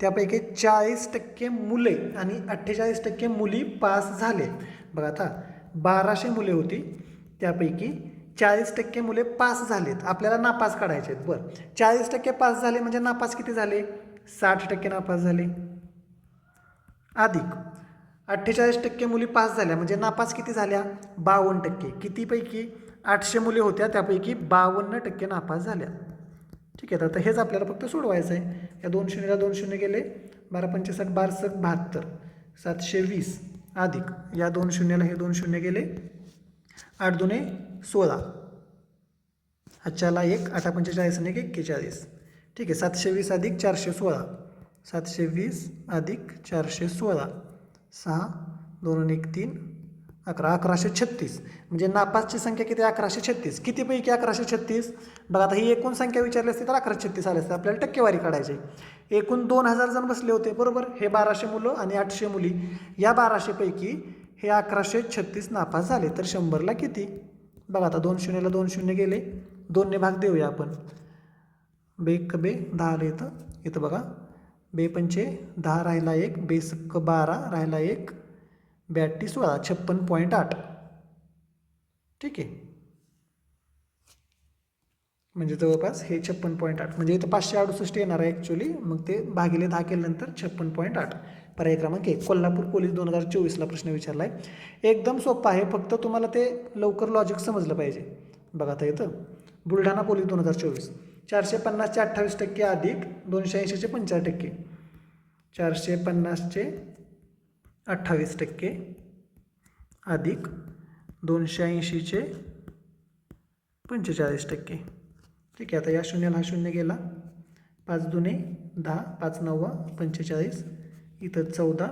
S1: त्यापैकी 40% मुले आणि 48% मुली पास झाले. बघा आता 1200 मुले होती त्यापैकी 40% मुले पास झालेत. आपल्याला नापास काढायचे आहेत. बरं 40% पास झाले म्हणजे नापास किती झाले 60% नापास झाले. अधिक 48% मुली पास झाल्या म्हणजे नापास किती झाल्या 52%. कितीपैकी 800 मुली होत्या त्यापैकी 52% नापास झाल्या. ठीक आहे. तर हेच आपल्याला फक्त सोडवायचं आहे. या 2 शून्यला 2 शून्य गेले 12 पंचे 60 12 सक 72 720 अधिक या 2 शून्याला हे 2 शून्य गेले 8 दुने 16 हातच्याला 1 8 45 आणि 1 41. ठीक आहे. 720 अधिक 416 720 अधिक 416 6 2 1 3 11 1136 म्हणजे नापासची संख्या किती 1136. कितीपैकी 1136? बघा आता ही एकूण संख्या विचारली असती तर 1136 आली असते. आपल्याला टक्केवारी काढायची. एकूण 2000 जण बसले होते बरोबर. हे 1200 मुलं आणि 800 मुली. या 1200 पैकी हे 1136 नापास झाले तर 100ला किती? बघा आता 2 शून्यला 2 शून्य गेले. 2ने भाग देऊया आपण. बेक बे 10 आले इथं. इथं बघा बे पंचे 10 राहिला 1, बेसक 12 राहिला 1, 82 16 56.8. ठीक आहे. म्हणजे जवळपास हे 56.8 म्हणजे इथं 568 येणार आहे ॲक्च्युली. मग ते भागिले 10 केल्यानंतर 56.8. पर्याय क्रमांक 1. कोल्हापूर पोलीस 2024ला प्रश्न विचारला आहे. एकदम सोपं आहे, फक्त तुम्हाला ते लवकर लॉजिक समजलं पाहिजे. बघा आता इथं बुलढाणा पोलीस 2024 450चे 28% अधिक 280चे 45%. 450चे 28% अधिक 280चे 45%. ठीक आहे. आता या शून्याला हा शून्य गेला. 5 दुने 10, 5 9 45. इथं 14,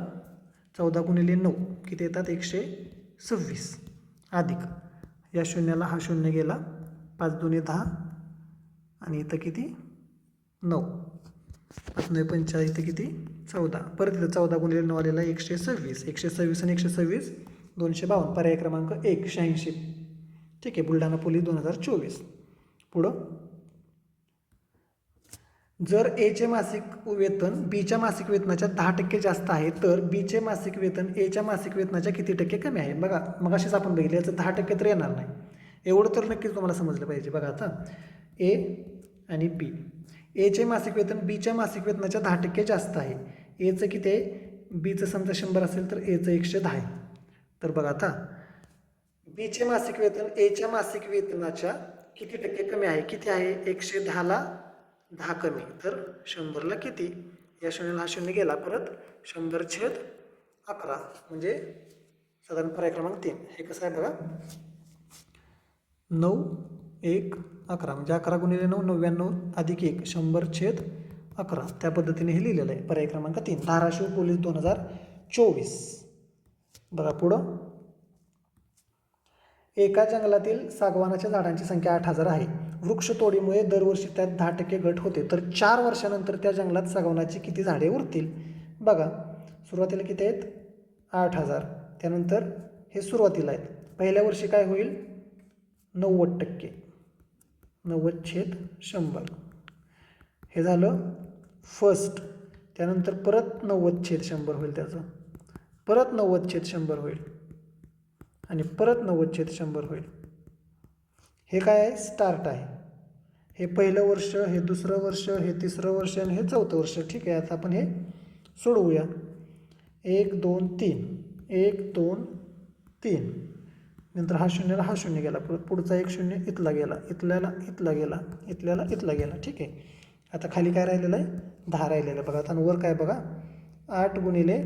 S1: 14 गुणिले 9 किती येतात 126 अधिक या शून्याला हा शून्य गेला. 5 दुने 10 आणि इथं किती 9, 5 9 45. इथं किती 14. परत इथं 14 गुणिले 9 आलेला 126. 126 आणि 126 252. पर्याय क्रमांक 1 86. ठीक आहे. बुलढाणा पोलीस 2024. पुढं जर एचे मासिक वेतन बीच्या मासिक वेतनाच्या 10% जास्त आहे तर बीचे मासिक वेतन एच्या मासिक वेतनाच्या किती टक्के कमी आहे? बघा मग अशीच आपण बघितलं याचं 10% तर येणार नाही. एवढं तर नक्कीच तुम्हाला समजलं पाहिजे. बघा आता ए आणि बी. एचे मासिक वेतन बीच्या मासिक वेतनाच्या 10% जास्त आहे. एचं किती आहे? बीचं समजा 100 असेल तर एचं 110 आहे. तर बघा आता बीचे मासिक वेतन एच्या मासिक वेतनाच्या किती टक्के कमी आहे? किती आहे? 110ला 10 कमी तर 100ला किती? या शून्याला हा शून्य गेला. परत 100/11 म्हणजे साधारण पर्याय क्रमांक 3. हे कसं आहे बघा 9 1 11 म्हणजे 11 गुणिले 9 99 अधिक 1 100/11. त्या पद्धतीने हे लिहिलेलं आहे. पर्याय क्रमांक 3 धाराशिव पोलीस 2024. बघा पुढं एका जंगलातील सागवानाच्या झाडांची संख्या 8000 आहे. वृक्षतोडीमुळे दरवर्षी त्यात 10% घट होते तर 4 वर्षानंतर त्या जंगलात सागवानाची किती झाडे उरतील? बघा सुरुवातीला किती आहेत 8000. त्यानंतर हे सुरुवातीला आहेत. पहिल्या वर्षी काय होईल 90%. 90/100. हे झालं फर्स्ट. त्यानंतर परत 90/100 होईल त्याचं. परत 90/100 होईल आणि परत 90/100 होईल. हे काय आहे स्टार्ट आहे. हे पहिलं वर्ष, हे दुसरं वर्ष, हे तिसरं वर्ष आणि हे चौथं वर्ष. ठीक आहे. आता आपण हे सोडवूया. 1 2 3 1 2 3 नंतर हा शून्याला हा शून्य गेला. परत पुढचा 1 शून्य इथला गेला. इथल्याला इथला गेला. इथल्याला इथला गेला. ठीक आहे. आता खाली काय राहिलेलं आहे 10 राहिलेलं. बघा आता वर काय बघा 8 गुणिले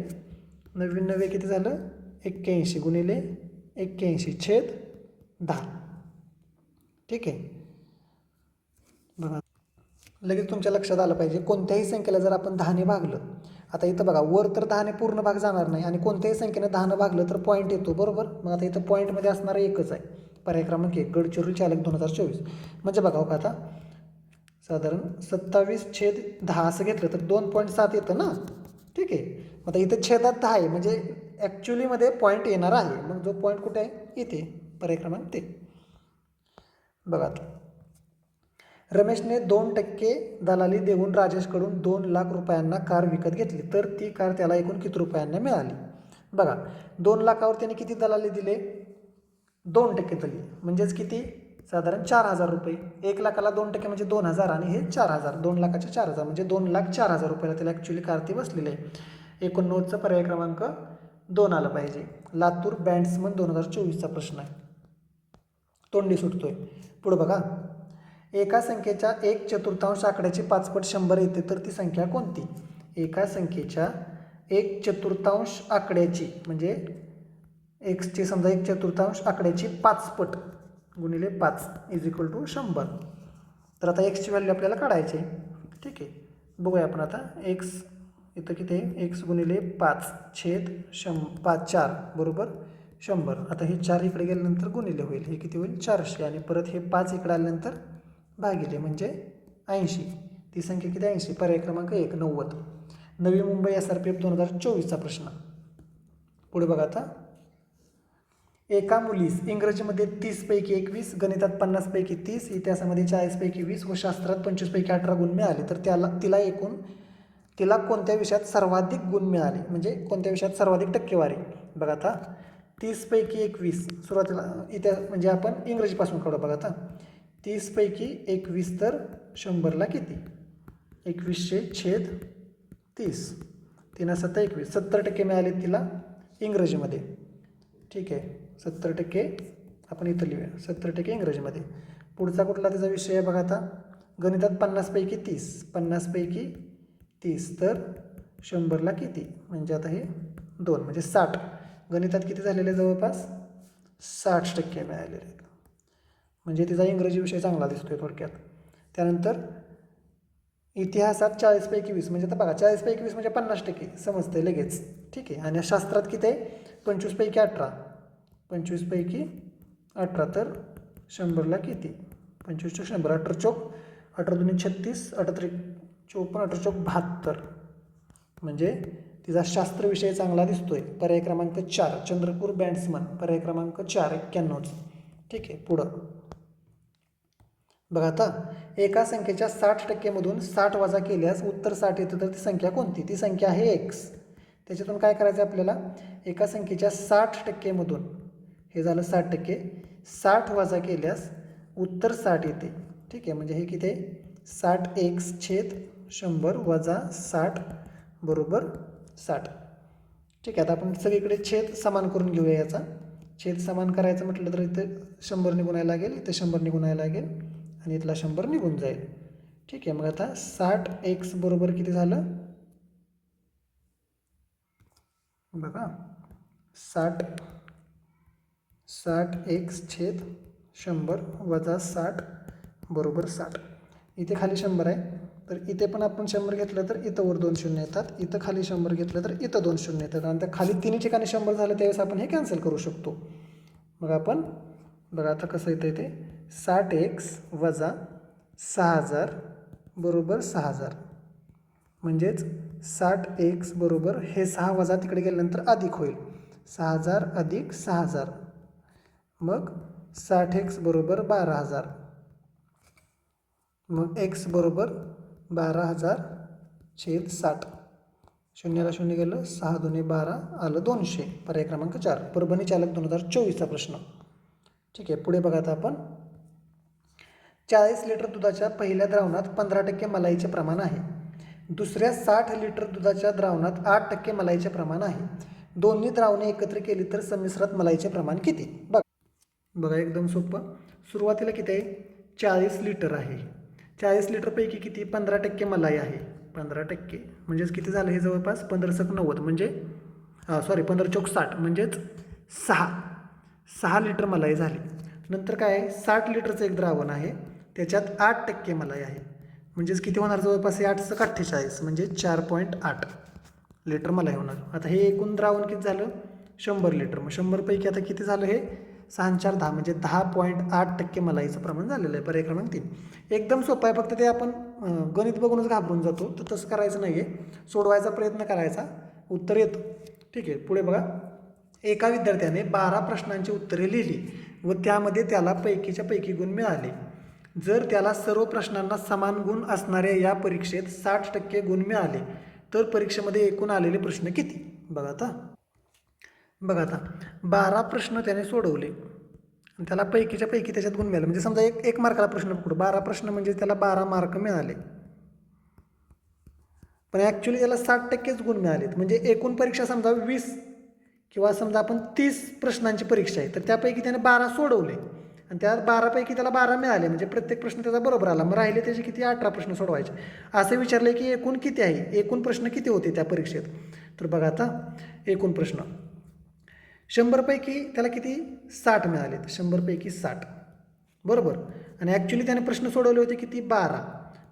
S1: 99 किती झालं 81 गुणिले 81/10. ठीक आहे. बघा लगेच तुमच्या लक्षात आलं पाहिजे कोणत्याही संख्येला जर आपण 10ने भागलं. आता इथं बघा वर तर 10ने पूर्ण भाग जाणार नाही आणि कोणत्याही संख्येने 10ने भागलं तर पॉईंट येतो बरोबर. मग आता इथं पॉईंटमध्ये असणारं एकच आहे. पर्याय क्रमांक 1 गडचिरोली चालक 2024. म्हणजे बघा हो का आता साधारण 27/10 असं घेतलं तर 2.7 येतं ना. ठीक आहे. मग आता इथं छेदात 10 आहे म्हणजे ॲक्च्युलीमध्ये पॉईंट येणार आहे. मग जो पॉईंट कुठे आहे इथे. पर्याय क्रमांक 3. बघा आता रमेशने 2% दलाली देऊन राजेशकडून 2 लाख रुपयांना कार विकत घेतली तर ती कार त्याला एकूण किती रुपयांना मिळाली? बघा 2 लाखावर त्याने किती दलाली दिले 2% दिली म्हणजेच किती साधारण 4000 रुपये. 1 लाखाला 2% म्हणजे 2000 आणि हे 4000. 2 लाखाचे 4000 म्हणजे 2,04,000 रुपयाला त्याला ॲक्च्युली कार ती बसलेली आहे. 89चा पर्याय क्रमांक 2 आला पाहिजे. लातूर बॅट्समन 2024चा प्रश्न आहे. तोंडी सुटतोय. पुढे बघा एका संख्येच्या 1/4 आकड्याची 5 पट 100 येते तर ती संख्या कोणती? एका संख्येच्या 1/4 आकड्याची म्हणजे एक्सची समजा 1/4 आकड्याची 5 पट गुणिले 5 = 100. तर आता एक्सची व्हॅल्यू आपल्याला काढायची. ठीक आहे. बघूया आपण आता एक्स इथं किती आहे x गुणिले 5/100 5 4 बरोबर 100. आता हे 4 इकडे गेल्यानंतर गुणिले होईल, हे किती होईल 400 आणि परत हे 5 इकडे आल्यानंतर भागिले म्हणजे 80. ती संख्या किती 80. पर्याय क्रमांक 1 90. नवी मुंबई SRPF 2024चा प्रश्न. पुढे बघा आता. एका मुलीस इंग्रजीमध्ये 30 पैकी 21, गणितात 50 पैकी 30, इतिहासामध्ये 40 पैकी 20 व शास्त्रात 25 पैकी 18 गुण मिळाले, तर तिला कोणत्या विषयात सर्वाधिक गुण मिळाले, म्हणजे कोणत्या विषयात सर्वाधिक टक्केवारी. बघा आता 30 पैकी 21 सुरुवातीला इतिहास म्हणजे आपण इंग्रजीपासून काढू. बघा आता 30 पैकी 21 तर 100ला किती 21/30. 3 7 21 70% मिळाले तिला इंग्रजीमध्ये. ठीक आहे 70% आपण इथं लिहूया 70% इंग्रजीमध्ये. पुढचा कुठला त्याचा विषय आहे बघा आता. गणितात 50 पैकी 30 50 पैकी 30 तर 100ला किती म्हणजे आता हे 2 म्हणजे 60. गणितात किती झालेले जवळपास 60% मिळालेले आहेत. म्हणजे तिचा इंग्रजी विषय चांगला दिसतोय थोडक्यात. त्यानंतर इतिहासात 40 पैकी 20 म्हणजे आता बघा 40 पैकी 20 म्हणजे 50% समजतंय लगेच. ठीक आहे. आणि शास्त्रात किती आहे 25 पैकी 18 25 पैकी 18 तर 100ला किती 25 × 100 18 चौक 18 दूनी 36 18 त्रिक 54 18 चौक 72. म्हणजे तिचा शास्त्र विषय चांगला दिसतोय. पर्याय क्रमांक 4 चंद्रपूर बॅट्समन. पर्याय क्रमांक 4 91. ठीक आहे. पुढं बघा आता. एका संख्येच्या 60% मधून 60 वजा केल्यास उत्तर 60 येतं, तर ती संख्या कोणती. ती संख्या आहे x. त्याच्यातून काय करायचं आपल्याला. एका संख्येच्या 60% मधून हे झालं 60%, 60 वजा केल्यास उत्तर 60 येते. ठीक आहे. म्हणजे हे किती आहे 60x/100 वजा 60 बरोबर 60. ठीक आहे. आता आपण सगळीकडे छेद समान करून घेऊया. याचा छेद समान करायचं म्हटलं तर इथं 100 निघून यायला लागेल, इथं 100 निघून यायला लागेल आणि इथला 100 निघून जाईल. ठीक आहे. मग आता 60x बरोबर किती झालं बघा 60x/100 वजा 60 बरोबर 60. इथे खाली 100 आहे तर इथे पण आपण 100 घेतलं तर इथं वर 2 शून्य येतात, इथं खाली 100 घेतलं तर इथं 2 शून्य येतात आणि त्या खाली तिन्ही ठिकाणी 100 झालं त्यावेळेस आपण हे कॅन्सल करू शकतो. मग आपण बघा आता कसं येतं इथे 60x वजा 6000 बरोबर 6000. म्हणजेच 60x बरोबर हे 6 वजा तिकडे गेल्यानंतर अधिक होईल 6000 अधिक 6000. मग 60x बरोबर 12000. मग x बरोबर 12000/60. शून्याला शून्य गेलं 6 दूने 12 आलं 200. पर्याय क्रमांक 4 परभणी चालक 2024चा प्रश्न. ठीक आहे. पुढे बघा आता आपण. 40 लिटर दुधाच्या पहिल्या द्रावणात 15% मलाईचे प्रमाण आहे. दुसऱ्या 60 लिटर दुधाच्या द्रावणात 8% मलाईचे प्रमाण आहे. दोन्ही द्रावणे एकत्र केली तर संमिश्रात मलाईचे प्रमाण किती. बघा एकदम सोपं. सुरुवातीला किती आहे 40 लिटर आहे. 40 लिटरपैकी किती 15% मलाई आहे. 15% म्हणजेच किती झालं हे जवळपास 15×90 म्हणजे 15×60 म्हणजेच 6 लिटर मलाई झाली. नंतर काय आहे 60 लिटरचं एक द्रावण आहे त्याच्यात 8% मलाई आहे. म्हणजेच किती होणार जवळपास हे 8×48 म्हणजे 4.8 लिटर मलाई होणार. आता हे एकूण द्रावण किती झालं 100 लिटर. मग 100पैकी आता किती झालं हे 6 आणि 4 10 म्हणजे 10.8% मलाईचं प्रमाण झालेलं आहे. पर्याय क्रमांक 3 एकदम सोपं आहे. फक्त ते आपण गणित बघूनच घाबरून जातो तर तसं करायचं नाही आहे. सोडवायचा प्रयत्न करायचा उत्तर येतं. ठीक आहे. पुढे बघा. एका विद्यार्थ्याने 12 प्रश्नांची उत्तरे लिहिली व त्यामध्ये त्याला पैकीच्या पैकी गुण मिळाले. जर त्याला सर्व प्रश्नांना समान गुण असणाऱ्या या परीक्षेत 60% गुण मिळाले तर परीक्षेमध्ये एकूण आलेले प्रश्न किती. बघा आता 12 प्रश्न त्याने सोडवले आणि त्याला पैकीच्या पैकी त्याच्यात गुण मिळाले. म्हणजे समजा एक मार्काला प्रश्न पकडू 12 प्रश्न म्हणजे त्याला 12 मार्क मिळाले. पण ॲक्च्युली त्याला 60%च गुण मिळालेत. म्हणजे एकूण परीक्षा समजा 20 किंवा समजा आपण 30 प्रश्नांची परीक्षा आहे तर त्यापैकी त्याने 12 सोडवले आणि त्या 12पैकी त्याला 12 मिळाले. म्हणजे प्रत्येक प्रश्न त्याचा बरोबर आला. मग राहिले त्याचे किती 18 प्रश्न सोडवायचे. असं विचारलं की एकूण किती आहे एकूण प्रश्न किती होते त्या परीक्षेत. तर बघा आता एकूण प्रश्न 100पैकी त्याला किती 60 मिळालेत. 100पैकी 60 बरोबर. आणि ॲक्च्युली त्याने प्रश्न सोडवले होते किती 12.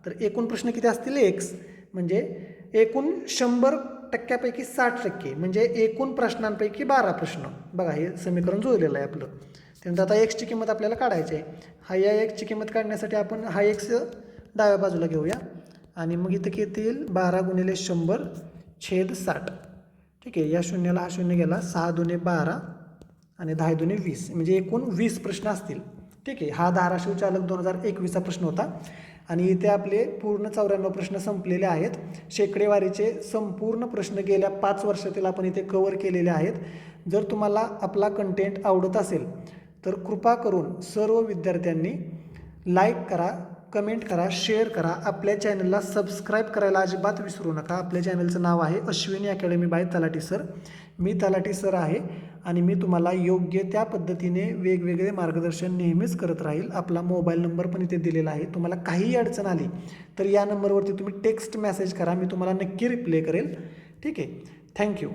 S1: तर एकूण प्रश्न किती असतील x. म्हणजे एकूण 100 टक्क्यापैकी 60% म्हणजे एकूण प्रश्नांपैकी 12 प्रश्न. बघा हे समीकरण जुळलेलं आहे आपलं. त्यानंतर आता एक्सची किंमत आपल्याला काढायची आहे. या एक्सची किंमत काढण्यासाठी आपण हा एक्स डाव्या बाजूला घेऊया आणि मग इथं किती येईल 12 गुणिले 100/60. ठीक आहे, या शून्याला हा शून्य गेला, 6 दुणे 12 आणि 10 दुणे 20 म्हणजे एकूण 20 प्रश्न असतील. ठीक आहे, हा धाराशिव चालक 2021चा प्रश्न होता आणि इथे आपले पूर्ण 94 प्रश्न संपलेले आहेत. शेकडेवारीचे संपूर्ण प्रश्न गेल्या 5 वर्षातील आपण इथे कव्हर केलेले आहेत. जर तुम्हाला आपला कंटेंट आवडत असेल तर कृपा करून सर्व विद्यार्थ्यांनी लाईक करा, कमेंट करा, शेअर करा. आपल्या चॅनलला सबस्क्राईब करायला अजिबात विसरू नका. आपल्या चॅनलचं नाव आहे अश्विनी अकॅडमी बाय तलाठी सर. मी तलाठी सर आहे आणि मी तुम्हाला योग्य त्या पद्धतीने वेगवेगळे मार्गदर्शन नेहमीच करत राहील. आपला मोबाईल नंबर पण इथे दिलेला आहे. तुम्हाला काहीही अडचण आली तर या नंबरवरती तुम्ही टेक्स्ट मेसेज करा, मी तुम्हाला नक्की रिप्लाय करेल. ठीक आहे, थँक्यू.